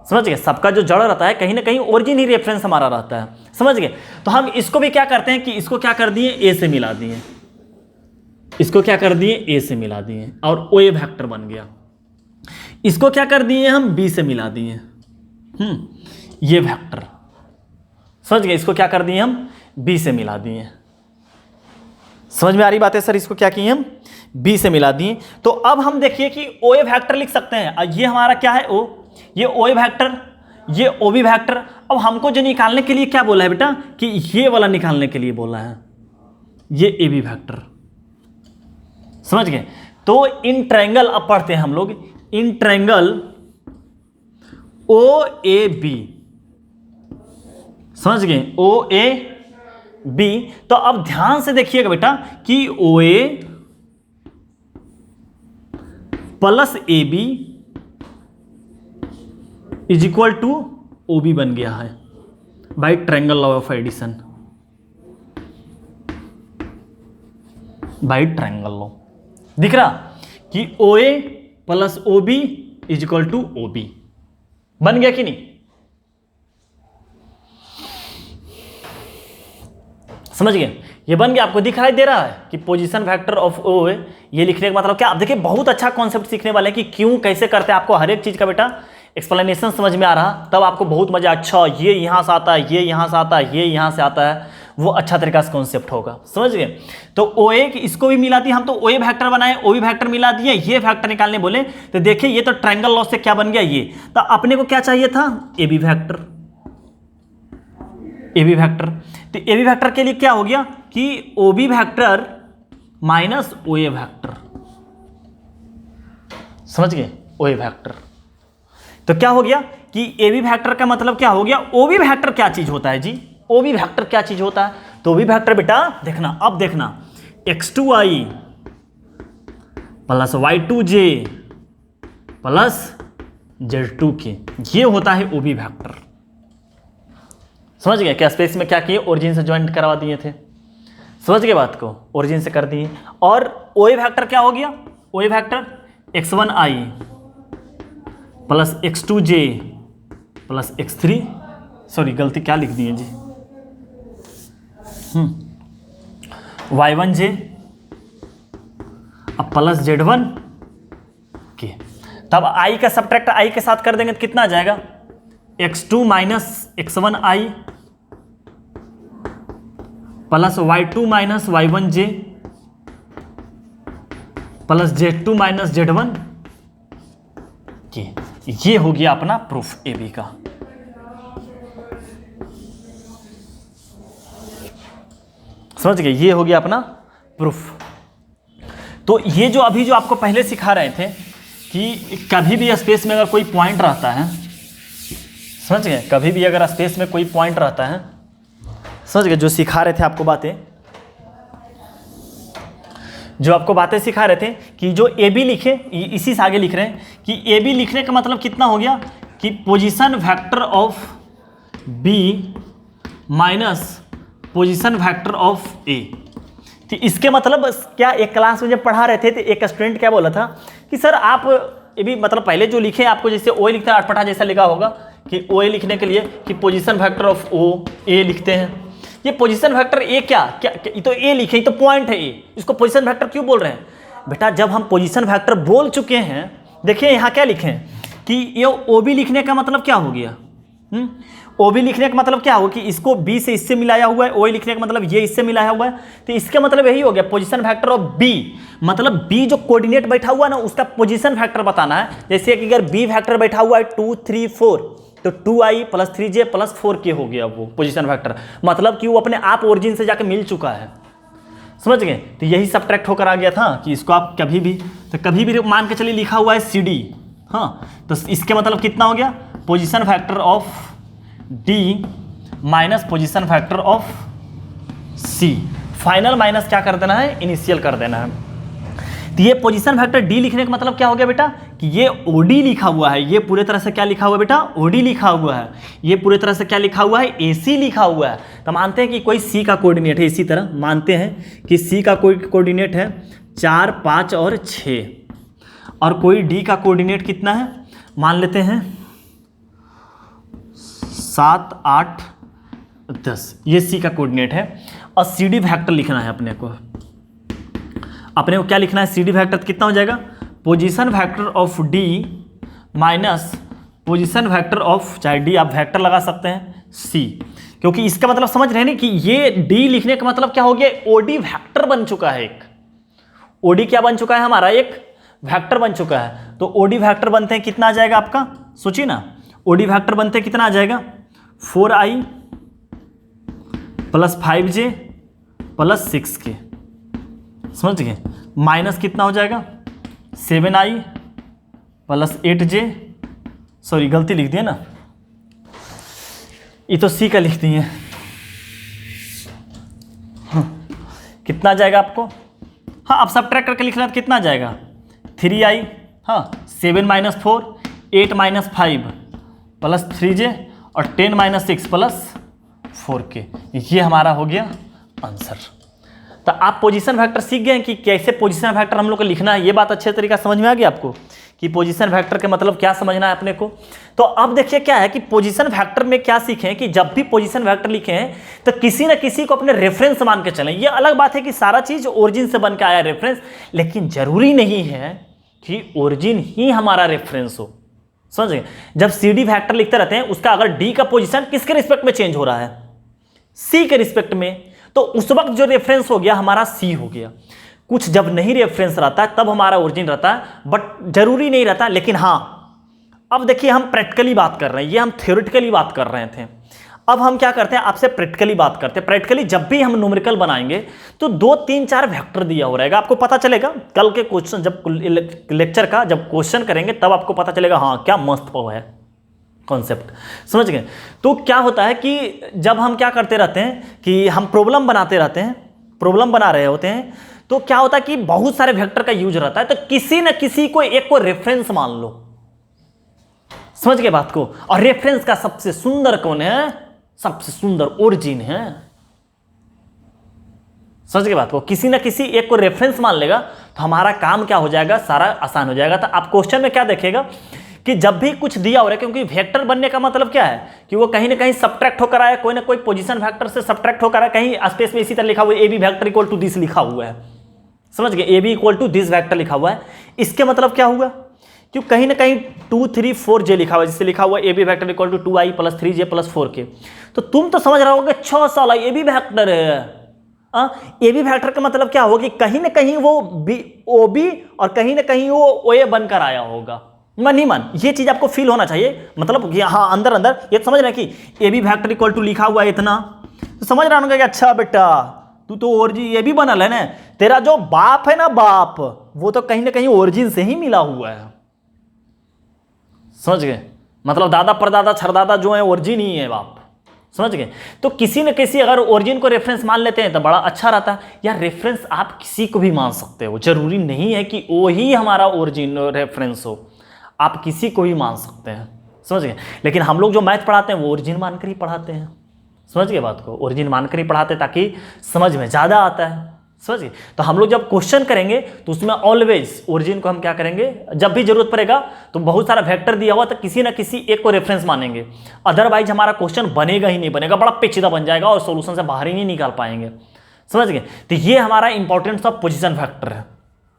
समझ गए। सबका जो जड़ रहता है कहीं ना कहीं ओरिजिन ही रेफरेंस हमारा रहता है, समझ गए। तो हम इसको भी क्या करते हैं कि इसको क्या कर दिए, ए से मिला दिए, इसको क्या कर दिए, ए से मिला दिए, और ओ ए वेक्टर बन गया। इसको क्या कर दिए, हम बी से मिला दिए, ये वेक्टर, समझ गए। इसको क्या कर दिए, हम बी से मिला दिए, समझ में आ रही बात है सर। इसको क्या किए, हम बी से मिला दिए। तो अब हम देखिए कि ओ ए वेक्टर लिख सकते हैं, ये हमारा क्या है, ओ, ये ओ ए वेक्टर, ये ओ बी वेक्टर। अब हमको जो निकालने के लिए क्या बोला है बेटा, कि ये वाला निकालने के लिए बोला है, ये ए बी वेक्टर, समझ गए। तो इन ट्रायंगल अब पढ़ते हैं हम लोग, in triangle O A B, समझ गए, ओ ए बी। तो अब ध्यान से देखिएगा बेटा कि O A plus A B is equal to O B बन गया है by triangle law of addition, by triangle law. दिख रहा कि O A plus O B is equal to O B बन गया कि नहीं, समझ गए। ये बन गया, आपको दिखाई दे रहा है कि पोजीशन वेक्टर ऑफ ओ है। ये लिखने का मतलब क्या, आप देखिए बहुत अच्छा कॉन्सेप्ट सीखने वाले हैं कि क्यों कैसे करते हैं। आपको हर एक चीज का बेटा एक्सप्लेनेशन समझ में आ रहा, तब आपको बहुत मजा, अच्छा ये यहाँ से आता है, ये यहाँ से आता है, ये यहाँ से आता है, वो अच्छा तरीका से कॉन्सेप्ट होगा, समझ गए। तो ओ ए इसको भी मिला दिया, हम तो ओ ए वेक्टर बनाए, ओ बी वेक्टर मिला दिए, ये वेक्टर निकालने बोले तो देखिए ये तो ट्रायंगल लॉ से क्या बन गया, ये तो अपने को क्या चाहिए था, A B vector, A B vector. तो ए बी वेक्टर के लिए क्या हो गया कि O B vector minus O A vector, समझ गए, ओ ए वेक्टर। तो क्या हो गया कि ए बी वेक्टर का मतलब क्या हो गया, ओ बी वेक्टर क्या चीज होता है जी, ओ बी वेक्टर क्या चीज होता है। तो ओ बी वेक्टर बेटा देखना, अब देखना x2i plus y2j plus z2k, ये होता है ओ बी वेक्टर, समझ गए। क्या स्पेस में क्या किए, ओरिजिन से ज्वाइंट करवा दिए थे, समझ गए बात को, ओरिजिन से कर दिए। और ओ ए वेक्टर क्या हो गया, O A vector x1i plus x2j plus x3, sorry गलती क्या लिख दिए जी, y1j अब प्लस Z1 के, तब i का सब्ट्रैक्ट i के साथ कर देंगे तो कितना आ जाएगा, x2 minus x1i plus y2 minus y1j plus Z2 minus Z1 के। ये हो गया अपना प्रूफ ए बी का। समझ गए, ये हो गया अपना प्रूफ। तो ये जो अभी जो आपको पहले सिखा रहे थे कि कभी भी स्पेस में अगर कोई पॉइंट रहता है, समझ गए, कभी भी अगर स्पेस में कोई पॉइंट रहता है, समझ गए, जो सिखा रहे थे आपको बातें, जो आपको बातें सिखा रहे थे कि जो ए बी लिखे, इसी से आगे लिख रहे हैं कि ए बी लिखने का मतलब कितना हो गया कि position vector of B minus position vector of A. तो इसके मतलब क्या, एक क्लास में जब पढ़ा रहे थे तो एक स्टूडेंट क्या बोला था कि सर आप ये भी मतलब पहले जो लिखे आपको जैसे ओ ए लिखते हैं, अटपटा जैसा लिखा होगा कि ओ ए लिखने के लिए कि पोजीशन वेक्टर ऑफ ओ ए लिखते हैं। ये पोजीशन वेक्टर ए क्या क्या, ये तो ए लिखे, ये तो पॉइंट है ए, इसको पोजीशन वेक्टर क्यों बोल रहे हैं बेटा? जब हम पोजीशन वेक्टर बोल चुके हैं, देखिए यहाँ क्या लिखे हैं कि ये ओ बी लिखने का मतलब क्या हो गया, ओ बी लिखने का मतलब क्या हो कि इसको बी से इससे मिलाया हुआ है, ओ लिखने का मतलब ये इससे मिलाया हुआ है, तो इसका मतलब यही हो गया पोजीशन वेक्टर ऑफ बी, मतलब बी जो कोऑर्डिनेट बैठा हुआ है ना उसका पोजीशन वेक्टर बताना है। जैसे कि अगर बी वेक्टर बैठा हुआ है 2 3 4 तो 2i plus 3j plus 4k हो गया वो पोजीशन वेक्टर, मतलब कि वो अपने आप ओरिजिन से जाके मिल चुका है। समझ गए, तो यही सब्ट्रैक्ट होकर आ गया था कि इसको आप कभी भी मान के चलिए लिखा हुआ है CD, हाँ, तो इसके मतलब कितना हो गया, position factor of D minus position factor of C। Final minus क्या कर देना है, इनिशियल कर देना है। तो ये पोजीशन फैक्टर D लिखने का मतलब क्या हो गया बेटा कि ये OD लिखा हुआ है, ये पूरे तरह से क्या लिखा हुआ है बेटा, OD लिखा हुआ है, ये पूरे तरह से क्या लिखा हुआ है, AC लिखा हुआ है। तो मानते हैं कि कोई C का कोऑर्डिनेट है, इसी तरह मानते हैं कि C का कोई कोऑर्डिनेट है 4 5 और 6 और कोई D का कोऑर्डिनेट कितना है, मान लेते हैं 7 8 10, ये C का कोऑर्डिनेट है। और CD वेक्टर लिखना है अपने को क्या लिखना है, CD वेक्टर कितना हो जाएगा, position vector of D minus position vector of, चाहे D आप वेक्टर लगा सकते हैं, C, क्योंकि इसका मतलब समझ रहे हैं ना कि ये D लिखने का मतलब क्या हो गया, OD वेक्टर बन चुका है, एक OD क्या बन चुका है हमारा, एक वेक्टर बन चुका है। तो OD वेक्टर बनते हैं कितना आ जाएगा आपका, सोचिए ना, OD वेक्टर बनते हैं कितना आ जाएगा, 4i plus 5j plus 6k, समझ गए, माइनस कितना हो जाएगा 7i प्लस 8j, सॉरी गलती लिख दिए ना, ये तो C का लिख दिए, हाँ, कितना आ जाएगा आपको, हाँ अब सब्ट्रैक्ट करके लिखना तो कितना आ जाएगा 3i, हाँ 7 माइनस 4 8 माइनस 5 प्लस 3j और 10 माइनस 6 प्लस 4k, ये हमारा हो गया आंसर। तो आप पोजीशन वेक्टर सीख गए कि कैसे पोजीशन वेक्टर हम लोग को लिखना है, ये बात अच्छे तरीका समझ में आ गई आपको कि पोजीशन वेक्टर के मतलब क्या समझना है अपने को। तो अब देखिए क्या है कि पोजीशन वेक्टर में क्या सीखें कि जब भी पोजीशन वेक्टर लिखें तो किसी न किसी को अपने रेफरेंस मान के चलें। ये अलग बात है कि सारा चीज ओरिजिन से बन के आया रेफरेंस, लेकिन जरूरी नहीं है कि ओरिजिन ही हमारा रेफरेंस हो, समझ गए। जब CD वेक्टर लिखते रहते हैं उसका अगर D का पोजीशन किसके रिस्पेक्ट में चेंज हो रहा है, C के रिस्पेक्ट में, तो उस वक्त जो रेफरेंस हो गया हमारा C हो गया। कुछ जब नहीं रेफरेंस रहता है तब हमारा ओरिजिन रहता है, बट जरूरी नहीं रहता। लेकिन हाँ, अब देखिए हम प्रैक्टिकली बात कर रहे हैं, ये हम थ्योरेटिकली बात कर रहे थे, अब हम क्या करते हैं आपसे प्रैक्टिकली बात करते हैं। प्रैक्टिकली जब भी हम न्यूमेरिकल बनाएंगे तो 2 3 4 वेक्टर दिया हो रहेगा, आपको पता चलेगा कल के क्वेश्चन, जब लेक्चर का जब क्वेश्चन करेंगे तब आपको पता चलेगा हाँ क्या मस्त पाव है कॉन्सेप्ट, समझ गए। तो क्या होता है कि जब हम क्या करते रहते हैं कि हम प्रॉब्लम बनाते रहते हैं, प्रॉब्लम बना रहे होते हैं, तो क्या होता है कि बहुत सारे वेक्टर का यूज रहता है, तो किसी न किसी को एक को रेफरेंस मान लो, समझ गए बात को। और रेफरेंस का सबसे सुंदर कौन है, सबसे सुंदर ओरिजिन है, समझ गए बात को। किसी न किसी एक को रेफरेंस मान लेगा तो हमारा काम क्या हो जाएगा, सारा आसान हो जाएगा। तो आप क्वेश्चन में क्या देखेगा कि जब भी कुछ दिया हो रहा है, क्योंकि वेक्टर बनने का मतलब क्या है कि वो कहीं ना कहीं सब्ट्रैक्ट होकर आया, कोई ना कोई पोजीशन वेक्टर से सब्ट्रैक्ट होकर आया, कहीं स्पेस में इसी तरह लिखा हुआ है AB vector equal to this लिखा हुआ है, समझ गए, A B equal to this vector लिखा हुआ है, इसके मतलब क्या हुआ, क्यों कहीं ना कहीं 2 3 4 जे लिखा हुआ है, जिससे लिखा हुआ है A B vector equal to 2i plus 3j plus 4k। तो तुम तो समझ रहे होगे 6 साल ए बी वेक्टर है। ए बी वेक्टर का मतलब क्या होगा कि कहीं ना कहीं वो ओ बी और कहीं ना कहीं वो ओ ए बनकर आया होगा। मन ही मन ये चीज आपको फील होना चाहिए, मतलब कि हाँ अंदर अंदर ये समझ रहे हैं कि A B vector equal to लिखा हुआ है इतना, तो समझ रहा होगा कि अच्छा बेटा तू तो ओरिजिन ये भी बनल है ना, तेरा जो बाप है ना बाप, वो तो कहीं ना कहीं ओरिजिन से ही मिला हुआ है। समझ गए, मतलब दादा परदादा छरदादा जो है ओरिजिन ही है बाप। समझ गए, तो किसी न किसी अगर ओरिजिन को रेफरेंस मान लेते हैं तो बड़ा अच्छा रहता है। या रेफरेंस आप किसी को भी मान सकते हो, जरूरी नहीं है कि वो ही हमारा ओरिजिन रेफरेंस हो, आप किसी को भी मान सकते हैं। समझ गए, लेकिन हम लोग जो मैथ पढ़ाते हैं वो ओरिजिन मानकर ही पढ़ाते हैं। समझ गए बात को, ओरिजिन मानकर ही पढ़ाते हैं ताकि समझ में ज़्यादा आता है। समझ गए, तो हम लोग जब क्वेश्चन करेंगे तो उसमें ऑलवेज ओरिजिन को हम क्या करेंगे, जब भी जरूरत पड़ेगा तो बहुत सारा वेक्टर दिया हुआ तो किसी ना किसी एक को रेफरेंस मानेंगे, अदरवाइज हमारा क्वेश्चन बनेगा ही नहीं, बनेगा बड़ा पेचीदा बन जाएगा और सोल्यूशन से बाहर ही नहीं निकाल पाएंगे। समझ गए, तो ये हमारा इंपॉर्टेंस ऑफ पोजिशन फैक्टर है।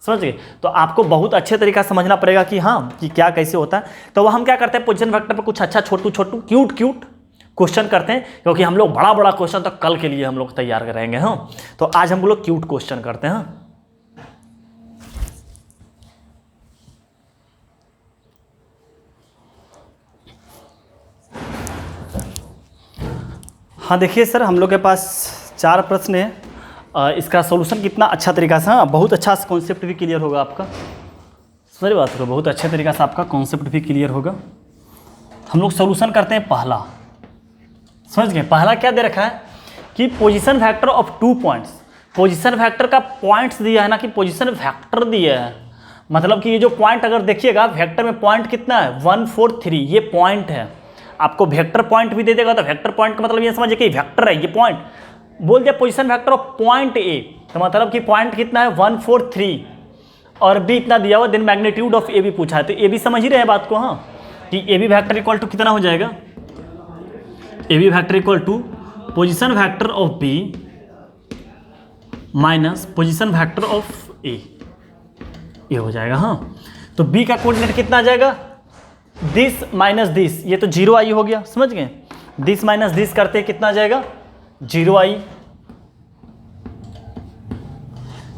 समझ गए, तो आपको बहुत अच्छे तरीका से समझना पड़ेगा कि हाँ कि क्या कैसे होता है। तो वह हम क्या करते हैं, पोजिशन फैक्टर पर कुछ अच्छा छोटू छोटू क्यूट क्वेश्चन करते हैं, क्योंकि हम लोग बड़ा बड़ा क्वेश्चन तो कल के लिए हम लोग तैयार करेंगे। हाँ, तो आज हम लोग क्यूट क्वेश्चन करते हैं। हाँ देखिए सर, हम लोग के पास 4 प्रश्न है, इसका सॉल्यूशन कितना अच्छा तरीका से, हाँ बहुत अच्छा कॉन्सेप्ट भी क्लियर होगा आपका। सारी बात करो, बहुत अच्छे तरीका से आपका कॉन्सेप्ट भी क्लियर होगा। हम लोग सॉल्यूशन करते हैं पहला। समझ गए, पहला क्या दे रखा है कि position factor of 2 points, position factor का पॉइंट्स दिया है ना कि पोजीशन फैक्टर दिया है, मतलब कि ये जो पॉइंट अगर देखिएगा वेक्टर में पॉइंट कितना है 1 4 3, ये पॉइंट है। आपको वेक्टर पॉइंट भी दे देगा तो वेक्टर पॉइंट का मतलब ये समझिए कि वेक्टर है, ये पॉइंट बोल दिया position factor of point A, तो मतलब कि पॉइंट कितना है 1 4 3 और बी इतना दिया हुआ, then magnitude of A B पूछा है, तो ए बी समझ ही रहे हैं बात को। हाँ, कि A B factor equal to कितना हो जाएगा, A B factor equal to position factor of B minus position factor of A, ये हो जाएगा। हाँ, तो बी का कोऑर्डिनेट कितना आ जाएगा, दिस माइनस दिस, ये तो 0 आई हो गया। समझ गए, दिस माइनस दिस करते कितना आ जाएगा 0 आई,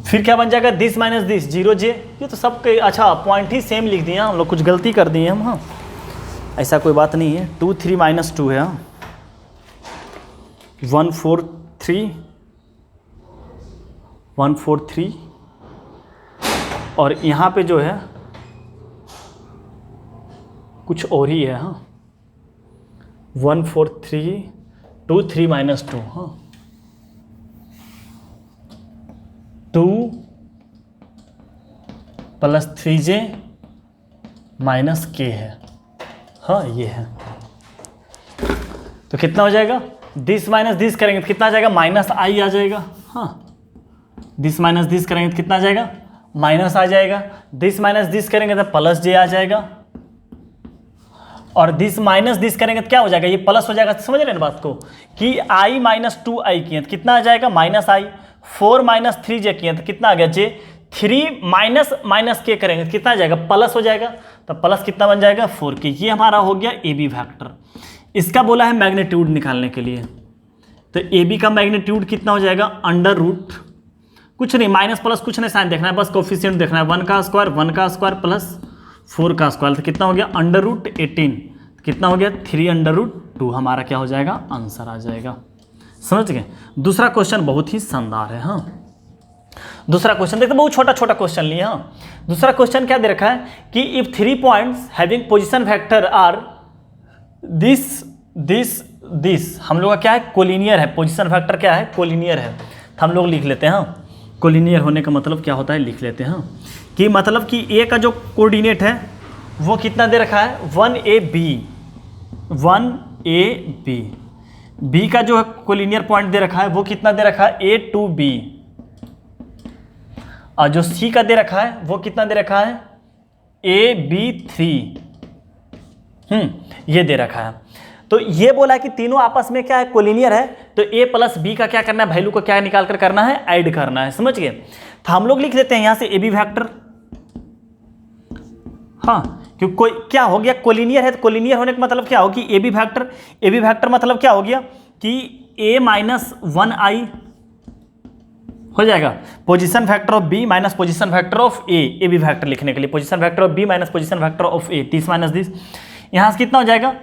फिर क्या बन जाएगा दिस माइनस दिस 0 जे, ये तो सब अच्छा पॉइंट ही सेम लिख दिए हम लोग, कुछ गलती कर दिए हम। हाँ, ऐसा कोई बात नहीं है, 2 3 माइनस 2 है। हाँ, 1 4 3 1 4 3 और यहाँ पे जो है कुछ और ही है। हाँ, 1 4 3 2 3 माइनस 2, हाँ 2 प्लस 3j माइनस k है। हाँ, ये है, तो कितना हो जाएगा, दिस माइनस दिस करेंगे तो कितना आ जाएगा माइनस आई आ जाएगा। हाँ, दिस माइनस दिस करेंगे तो कितना आ जाएगा माइनस आ जाएगा, दिस माइनस दिस करेंगे तो प्लस जे आ जाएगा, और दिस माइनस दिस करेंगे तो क्या हो जाएगा, ये प्लस हो जाएगा। समझ रहे हैं बात को कि आई माइनस 2 आई किए तो कितना आ जाएगा माइनस आई, 4 माइनस 3 जे किए तो कितना आ गया जे, 3 माइनस माइनस के करेंगे तो कितना आ जाएगा प्लस हो जाएगा, तो प्लस कितना बन जाएगा 4 के। ये हमारा हो गया ए बी फैक्टर। इसका बोला है मैग्नीट्यूड निकालने के लिए, तो ए बी का मैग्नीट्यूड कितना हो जाएगा अंडर रूट, कुछ नहीं माइनस प्लस कुछ नहीं साइन देखना है, बस कोफिशिएंट देखना है, 1 का स्क्वायर प्लस 4 का स्क्वायर, तो कितना हो गया अंडर रूट 18, कितना हो गया 3 अंडर रूट 2, हमारा क्या हो जाएगा आंसर आ जाएगा। समझ गए, दूसरा क्वेश्चन बहुत ही शानदार है। हाँ, दूसरा क्वेश्चन देखते, बहुत छोटा छोटा क्वेश्चन लिए। हाँ, दूसरा क्वेश्चन क्या दे रखा है कि if 3 points having position factor are this this this, हम लोग का क्या है कोलिनियर है, पोजीशन फैक्टर क्या है कोलिनियर है, तो हम लोग लिख लेते हैं। हाँ, कोलिनियर होने का मतलब क्या होता है लिख लेते हैं। हाँ, कि मतलब कि ए का जो कोऑर्डिनेट है वो कितना दे रखा है 1AB, बी का जो है कोलिनियर पॉइंट दे रखा है वो कितना दे रखा है A to B, और जो सी का दे रखा है वो कितना दे रखा है AB3, ये दे रखा है। तो ये बोला कि तीनों आपस में क्या है कोलिनियर है, तो ए प्लस बी का क्या करना है, वैल्यू को क्या निकाल कर करना है, ऐड करना है, समझ गए। तो हम लोग लिख लेते हैं यहां से ए बी फैक्टर, हाँ क्योंकि कोई क्या हो गया, कोलिनियर है, तो कोलिनियर होने का मतलब क्या हो कि ए बी फैक्टर मतलब क्या हो गया कि a माइनस 1i हो जाएगा position factor of b minus position factor of A B factor लिखने के लिए position factor of b minus position factor of a, 30 minus 30, यहां से कितना हो जाएगा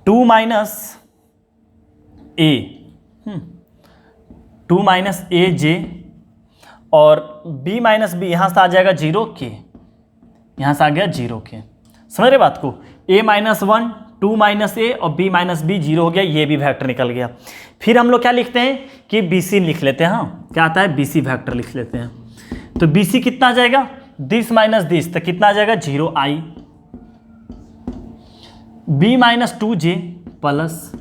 2 minus a, 2 minus A J, और b माइनस बी यहां से आ जाएगा 0 के, यहां से आ गया 0 के, समझ रहे बात को। a माइनस 1, 2 माइनस ए और b माइनस बी 0 हो गया, ये भी फैक्टर निकल गया। फिर हम लोग क्या लिखते हैं कि bc लिख लेते हैं, हाँ क्या आता है bc फैक्टर लिख लेते हैं। तो bc कितना आ जाएगा, दिस माइनस दिस, तो कितना आ जाएगा 0i, b minus 2j plus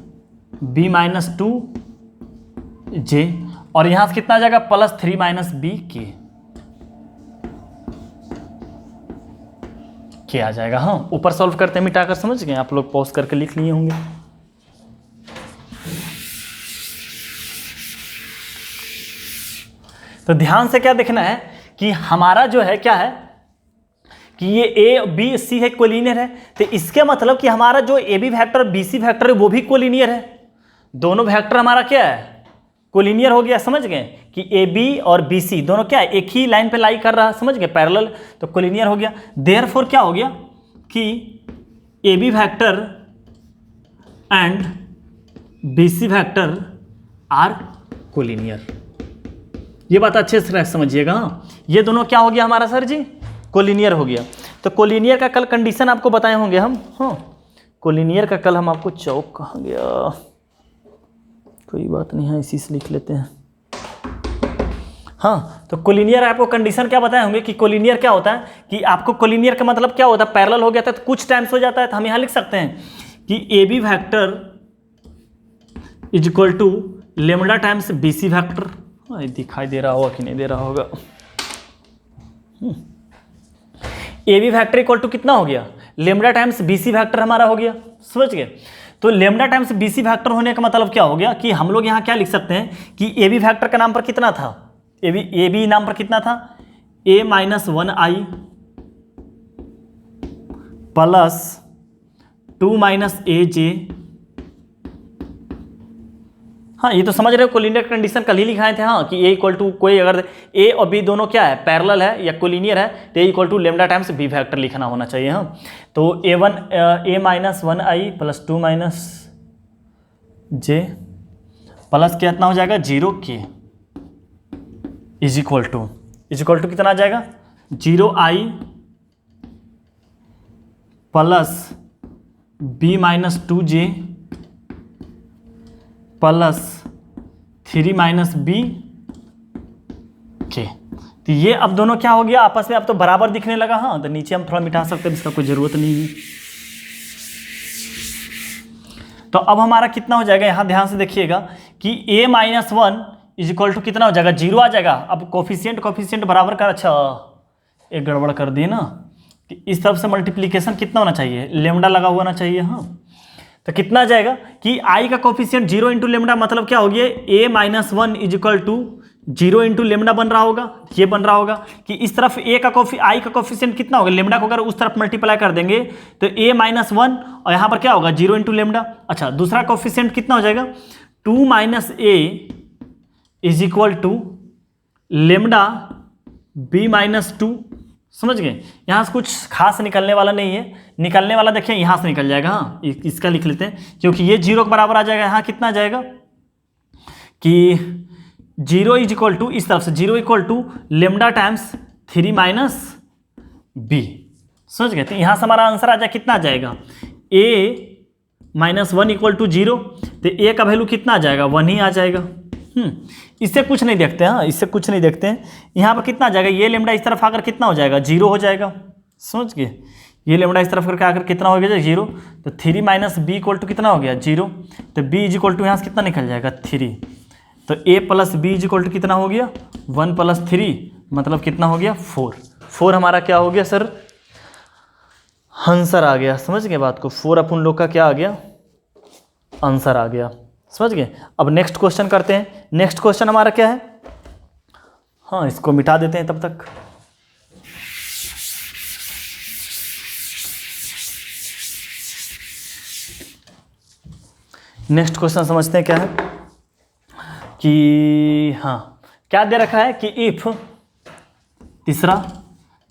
b minus 2j, और यहां से कितना आ जाएगा प्लस 3 माइनस बी के आ जाएगा। हाँ ऊपर सॉल्व करते हैं मिटाकर, समझ गए आप लोग, पॉज करके लिख लिए होंगे। तो ध्यान से क्या देखना है कि हमारा जो है क्या है कि ये ए बी सी है, कोलिनियर है, तो इसके मतलब कि हमारा जो ए बी फैक्टर और बी सी फैक्टर है वो भी कोलिनियर है, दोनों फैक्टर हमारा क्या है कोलिनियर हो गया, समझ गए कि ए बी और बी सी दोनों क्या है एक ही लाइन पे लाई कर रहा है, समझ गए पैरेलल, तो कोलिनियर हो गया। देयरफॉर क्या हो गया कि A B factor and B C factor are collinear, ये बात अच्छे से समझिएगा। हाँ ये दोनों क्या हो गया हमारा सर जी, कोलिनियर हो गया। तो कोलिनियर का कल कंडीशन आपको बताए होंगे हम, हाँ कोलिनियर का कल हम आपको चौक कहाँ गया, कोई बात नहीं है इसी से लिख लेते हैं। हाँ तो कोलिनियर आपको कंडीशन क्या बताए होंगे कि कोलिनियर क्या होता है कि आपको कोलिनियर का मतलब क्या होता है, पैरेलल हो गया था तो कुछ टाइम्स हो जाता है, तो हम यहाँ लिख सकते हैं कि A B factor is equal to lambda times B C factor, दिखाई दे रहा होगा कि नहीं दे रहा होगा, A B factor equal to कितना हो गया lambda times B C factor हमारा हो गया, समझ गए। तो lambda times B C factor होने का मतलब क्या हो गया कि हम लोग यहाँ क्या लिख सकते हैं कि ए बी फैक्टर का नाम पर कितना था, ए बी नाम पर कितना था a minus 1i plus 2 minus A J, हाँ ये तो समझ रहे हो कोलिनियर कंडीशन कल ही लिखाए थे, हाँ कि a इक्वल टू कोई अगर a और b दोनों क्या है पैरेलल है या कोलिनियर है तो a equal to lambda times b factor लिखना होना चाहिए। हाँ तो a minus 1i plus 2 minus J plus कितना हो जाएगा 0k इज इक्वल टू कितना आ जाएगा 0i plus b minus 2j plus 3 minus B K. तो ये अब दोनों क्या हो गया आपस में, अब तो बराबर दिखने लगा। हाँ तो नीचे हम थोड़ा मिटा सकते हैं, इसका कोई ज़रूरत नहीं है। तो अब हमारा कितना हो जाएगा, यहाँ ध्यान से देखिएगा कि a minus 1 is equal to कितना हो जाएगा 0 आ जाएगा। अब कोफिशिएंट बराबर कर, अच्छा एक गड़बड़ कर दिए ना कि इस तरफ से मल्टीप्लीकेशन कितना होना चाहिए, लेमडा लगा हुआ होना चाहिए। हाँ तो कितना आ जाएगा कि i का कोफिशिएंट 0 इंटू लेमडा, मतलब क्या हो गया a minus 1 is equal to 0 into lambda बन रहा होगा, ये बन रहा होगा कि इस तरफ a का i का कोफिशिएंट कितना होगा, लेमडा को अगर उस तरफ मल्टीप्लाई कर देंगे तो a माइनस 1 और यहाँ पर क्या होगा 0 इंटू लेमडा। अच्छा दूसरा कोफिशिएंट कितना हो जाएगा 2 minus a is equal to lambda b minus 2, समझ गए। यहाँ से कुछ खास निकलने वाला नहीं है, निकलने वाला देखिए यहाँ से निकल जाएगा। हाँ इसका लिख लेते हैं क्योंकि ये 0 के बराबर आ जाएगा। यहाँ कितना आ जाएगा कि 0 इज इक्वल टू, इस तरफ से 0 equal to lambda times 3 minus B, समझ गए। तो यहाँ से हमारा आंसर आ जाए कितना आ जाएगा a माइनस 1 इक्वल टू 0, तो a का वैल्यू कितना आ जाएगा 1 ही आ जाएगा। इससे कुछ नहीं देखते हैं, हाँ इससे कुछ नहीं देखते हैं। यहाँ पर कितना आ जाएगा, ये लेमडा इस तरफ आकर कितना हो जाएगा 0 हो जाएगा, समझ गए। ये लेमडा इस तरफ करके आकर कितना हो गया 0, तो 3 माइनस बी इक्वल टू कितना हो गया 0, तो b इज इक्वल टू यहाँ से कितना निकल जाएगा 3, तो a plus B is equal to कितना हो गया 1 प्लस 3, मतलब कितना हो गया 4 हमारा क्या हो गया सर आंसर आ गया, समझ गए बात को। 4 अपन लोग का क्या आ गया आंसर आ गया। समझ गए। अब नेक्स्ट क्वेश्चन करते हैं। नेक्स्ट क्वेश्चन हमारा क्या है, हाँ इसको मिटा देते हैं तब तक। नेक्स्ट क्वेश्चन समझते हैं क्या है कि हाँ क्या दे रखा है कि इफ, तीसरा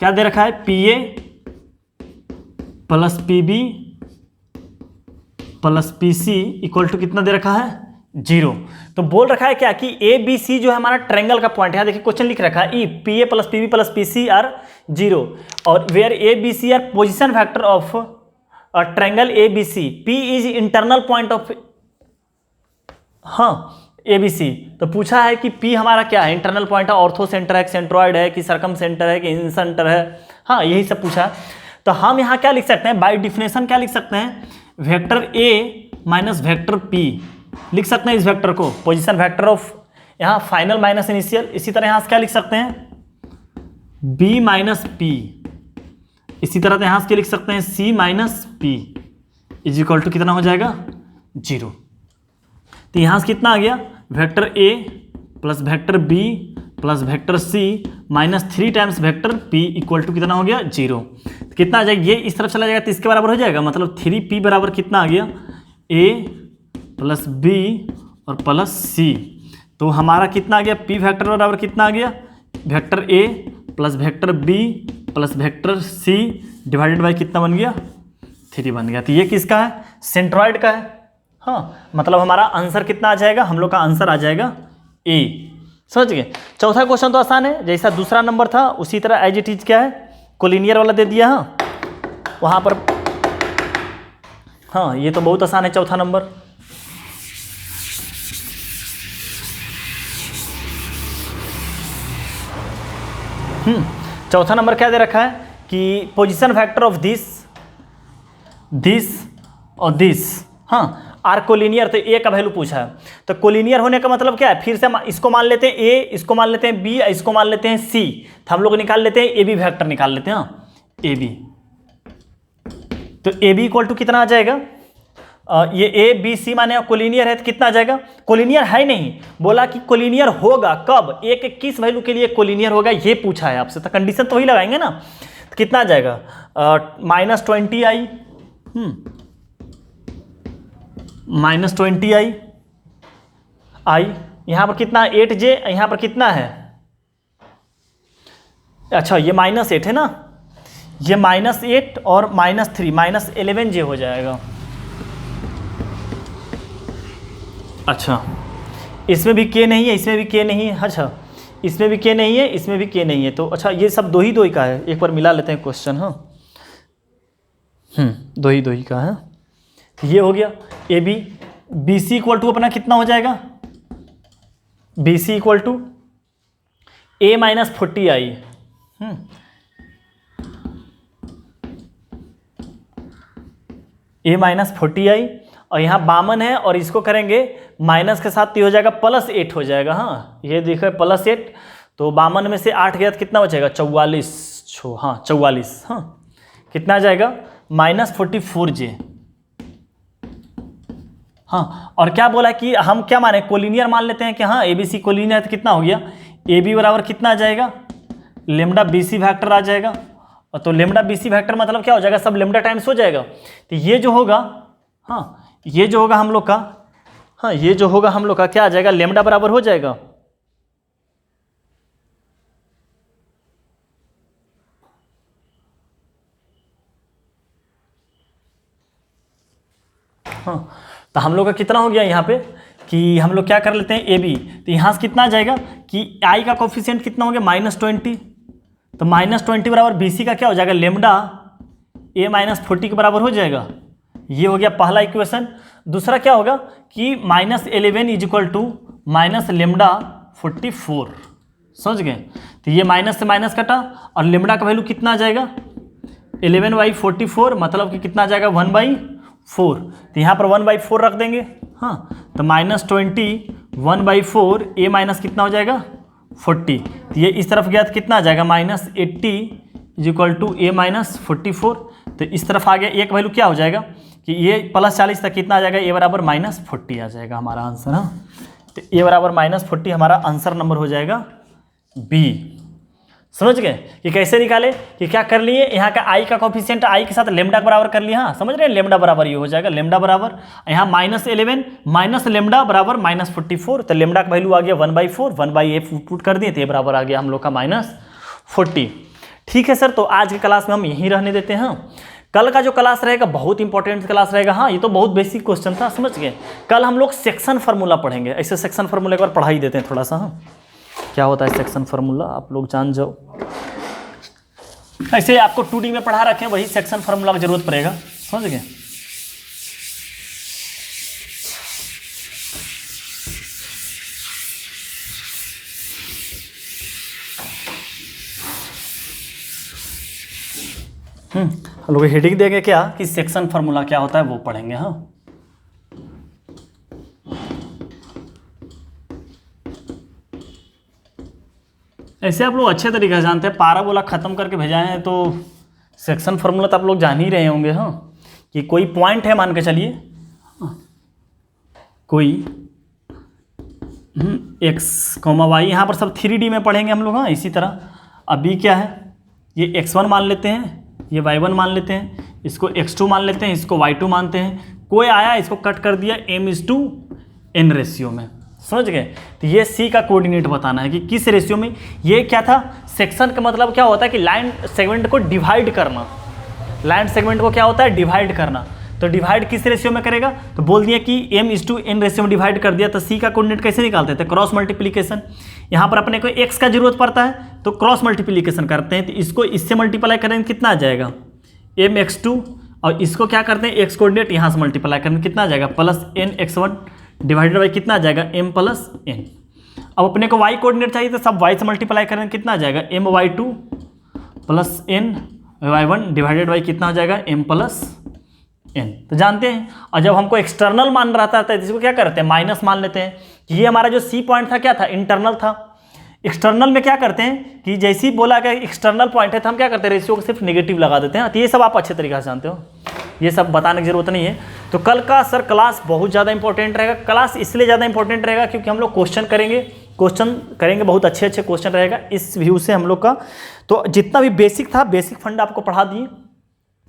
क्या दे रखा है, P A plus P B plus P C equal to कितना दे रखा है, 0। तो बोल रखा है क्या कि ए बी सी जो है हमारा ट्रायंगल का पॉइंट है। देखिए क्वेश्चन लिख रखा है if P A plus P B plus P C are 0 और where A B C are position factor of triangle A B C, P is internal point of हाँ ए बी सी। तो पूछा है कि P हमारा क्या है, इंटरनल पॉइंट है, ऑर्थो सेंटर है, सेंट्रॉइड है कि सरकम सेंटर है कि इन सेंटर है, हाँ यही सब पूछा है। तो हम यहाँ क्या लिख सकते हैं, बाय डिफिनेशन क्या लिख सकते हैं, vector A minus vector P लिख सकते हैं। इस वेक्टर को पोजीशन वेक्टर ऑफ यहाँ फाइनल माइनस इनिशियल। इसी तरह यहाँ से क्या लिख सकते हैं, B माइनस P। इसी तरह यहाँ से क्या लिख सकते हैं, C minus P is equal to कितना हो जाएगा, 0। तो यहाँ से कितना आ गया, vector A plus vector B plus vector C minus 3 times vector P equal to कितना हो गया, 0। तो कितना आ जाएगा, ये इस तरफ चला जाएगा तो इसके बराबर हो जाएगा, मतलब 3P बराबर कितना आ गया, A प्लस B और प्लस C। तो हमारा कितना आ गया, P वेक्टर बराबर कितना आ गया, vector A plus vector B plus vector C divided by कितना बन गया, 3 बन गया। तो ये किसका है, सेंट्रॉइड का है। हाँ मतलब हमारा आंसर कितना आ जाएगा, हम लोग का आंसर आ जाएगा ए। समझ गए। चौथा क्वेश्चन तो आसान है, जैसा दूसरा नंबर था उसी तरह एज इट इज क्या है, कोलिनियर वाला दे दिया। हाँ वहाँ पर हाँ ये तो बहुत आसान है चौथा नंबर। चौथा नंबर क्या दे रखा है कि पोजीशन फैक्टर ऑफ दिस और दिस हाँ आर कोलिनियर। तो ए का वैल्यू पूछा है, तो कोलिनियर होने का मतलब क्या है, फिर से इसको मान लेते हैं ए, इसको मान लेते हैं बी, इसको मान लेते हैं सी। तो हम लोग निकाल लेते हैं ए बी वेक्टर निकाल लेते हैं, ए बी। तो ए बी इक्वल टू कितना आ जाएगा, ये ए बी सी माने कोलिनियर है तो कितना आ जाएगा, कोलिनियर है नहीं, बोला कि कोलिनियर होगा कब, ए के किस वैल्यू के लिए कोलिनियर होगा ये पूछा है आपसे। तो कंडीशन तो वही लगाएंगे ना। तो कितना आ जाएगा, -20 आई -20 आई यहाँ पर कितना है, 8J, यहाँ पर कितना है, अच्छा ये -8 है ना, ये -8 और -3 -11J हो जाएगा। अच्छा इसमें भी K नहीं है, इसमें भी K नहीं है, अच्छा इसमें भी K नहीं है, इसमें भी K नहीं है। तो अच्छा ये सब दो ही का है, एक बार मिला लेते हैं क्वेश्चन। हाँ दो ही का है। ये हो गया A B. B C equal to अपना कितना हो जाएगा, B C equal to A minus 40 I, A minus 40 I, और यहाँ 52 है और इसको करेंगे माइनस के साथ तो हो जाएगा +8 हो जाएगा। हाँ ये देखो +8, तो 52 में से 8 गया तो कितना बचेगा, 44। हाँ 44, हाँ कितना आ जाएगा, -44J। हाँ और क्या बोला कि हम क्या माने, कोलिनियर मान लेते हैं कि हाँ ए बी सी कोलिनियर। तो कितना हो गया, ए बी बराबर कितना आ जाएगा, लेमडा बी सी फैक्टर आ जाएगा। और तो लेमडा बी सी फैक्टर मतलब क्या हो जाएगा, सब लेमडा टाइम्स हो जाएगा। तो ये जो होगा, हाँ ये जो होगा हम लोग का, हाँ ये जो होगा हम लोग का क्या आ जाएगा, लेमडा बराबर हो जाएगा, हाँ तो हम लोग का कितना हो गया यहाँ पे कि हम लोग क्या कर लेते हैं ए बी। तो यहाँ से कितना आ जाएगा कि आई का कोफिशिएंट कितना हो गया, -20। तो -20 बराबर बी सी का क्या हो जाएगा, लेमडा ए -40 के बराबर हो जाएगा। ये हो गया पहला इक्वेशन। दूसरा क्या होगा कि -11 is equal to minus lambda 44। समझ गए। तो ये माइनस से माइनस कटा और लेमडा का वैल्यू कितना आ जाएगा, 11/44, मतलब कि कितना आ जाएगा, 1/4। तो यहाँ पर 1/4 रख देंगे। हाँ तो -20 1/4, ए माइनस कितना हो जाएगा 40। तो ये इस तरफ गया तो कितना आ जाएगा, -80 इज इक्वल टू ए -44। तो इस तरफ आ गया, एक वैल्यू क्या हो जाएगा कि ये +40 तक कितना आ जाएगा, ए बराबर -40 आ जाएगा हमारा आंसर। हाँ, तो ए बराबर -40 हमारा आंसर नंबर हो जाएगा बी। समझ गए कि कैसे निकाले, कि क्या कर लिए, यहाँ का आई का कोफिशिएंट आई के साथ लेमडा बराबर कर लिया। हाँ, समझ रहे हैं, लेमडा बराबर ये हो जाएगा, लेमडा बराबर यहाँ -11 माइनस लेमडा बराबर -44, तो लेमडा का वैल्यू आ गया 1/4, 1/a पुट कर दिए तो ये बराबर आ गया हम लोग का -40। ठीक है सर, तो आज की क्लास में हम यहीं रहने देते हैं। कल का जो क्लास रहेगा बहुत इंपॉर्टेंट क्लास रहेगा। हाँ, ये तो बहुत बेसिक क्वेश्चन था, समझ गए। कल हम लोग सेक्शन फार्मूला पढ़ेंगे। ऐसे सेक्शन फार्मूला एक बार पढ़ा ही देते हैं थोड़ा सा। हाँ, क्या होता है सेक्शन फार्मूला, आप लोग जान जाओ। ऐसे आपको 2D में पढ़ा रखे हैं, वही सेक्शन फार्मूला की जरूरत पड़ेगा, समझ गए। हम लोग हेडिंग देंगे क्या कि सेक्शन फार्मूला क्या होता है वो पढ़ेंगे। हाँ, ऐसे आप लोग अच्छे तरीके से जानते हैं, पाराबोला खत्म करके भेजाए हैं तो सेक्शन फार्मूला तो आप लोग जान ही रहे होंगे। हाँ, कि कोई पॉइंट है, मान के चलिए कोई x, y, यहाँ पर सब 3D में पढ़ेंगे हम लोग। हाँ, इसी तरह अभी क्या है, ये x1 मान लेते हैं, ये y1 मान लेते हैं, इसको x2 मान लेते हैं, इसको y2 मानते हैं। कोई आया, इसको कट कर दिया m/n रेशियो में, समझ गए। तो ये C का कोऑर्डिनेट बताना है कि किस रेशियो में। ये क्या था, सेक्शन का मतलब क्या होता है कि लाइन सेगमेंट को डिवाइड करना। लाइन सेगमेंट को क्या होता है, डिवाइड करना। तो डिवाइड किस रेशियो में करेगा, तो बोल दिया कि m/n रेशियो में डिवाइड कर दिया। तो C का कोऑर्डिनेट कैसे निकालते थे, क्रॉस मल्टीप्लिकेशन। यहाँ पर अपने को x का जरूरत पड़ता है तो क्रॉस मल्टीप्लिकेशन करते हैं, तो इसको इससे मल्टीप्लाई करेंगे कितना आ जाएगा, mx2, और इसको क्या करते हैं, x कोऑर्डिनेट यहाँ से मल्टीप्लाई करेंगे कितना आ जाएगा, +nx1 डिवाइडेड बाई कितना आ जाएगा, m+n। अब अपने को y कोऑर्डिनेट चाहिए तो सब y से मल्टीप्लाई करेंगे कितना आ जाएगा, my2 + ny1 डिवाइडेड बाई कितना आ जाएगा, m+n। तो जानते हैं। और जब हमको एक्सटर्नल मान रहता है तो इसको क्या करते हैं, माइनस मान लेते हैं कि ये हमारा जो C पॉइंट था क्या था, इंटरनल था। एक्सटर्नल में क्या करते हैं कि जैसे ही बोला कि एक्सटर्नल पॉइंट है तो हम क्या करते हैं, रेशियो को सिर्फ नेगेटिव लगा देते हैं। तो ये सब आप अच्छे तरीके से जानते हो, ये सब बताने की जरूरत नहीं है। तो कल का सर क्लास बहुत ज़्यादा इंपॉर्टेंट रहेगा। क्लास इसलिए ज़्यादा इंपॉर्टेंट रहेगा क्योंकि हम लोग क्वेश्चन करेंगे, बहुत अच्छे अच्छे क्वेश्चन रहेगा इस व्यू से हम लोग का। तो जितना भी बेसिक था, बेसिक फंड आपको पढ़ा दिए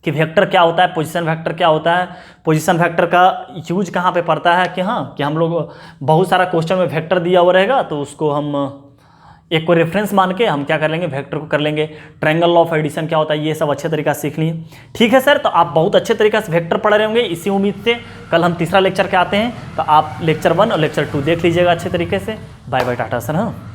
कि वेक्टर क्या होता है, पोजीशन वेक्टर क्या होता है, पोजीशन वेक्टर का यूज कहाँ पे पड़ता है, कि हाँ कि हम लोग बहुत सारा क्वेश्चन में वेक्टर दिया हुआ रहेगा तो उसको हम एक को रेफरेंस मान के हम क्या कर लेंगे, वेक्टर को कर लेंगे। ट्रायंगल लॉ ऑफ एडिशन क्या होता है, ये सब अच्छे तरीके से सीख लिए। ठीक है सर, तो आप बहुत अच्छे तरीके से वेक्टर पढ़ रहे होंगे, इसी उम्मीद से कल हम तीसरा लेक्चर के आते हैं। तो आप लेक्चर 1 और लेक्चर 2 देख लीजिएगा अच्छे तरीके से। बाय बाय, टाटा सर। हाँ।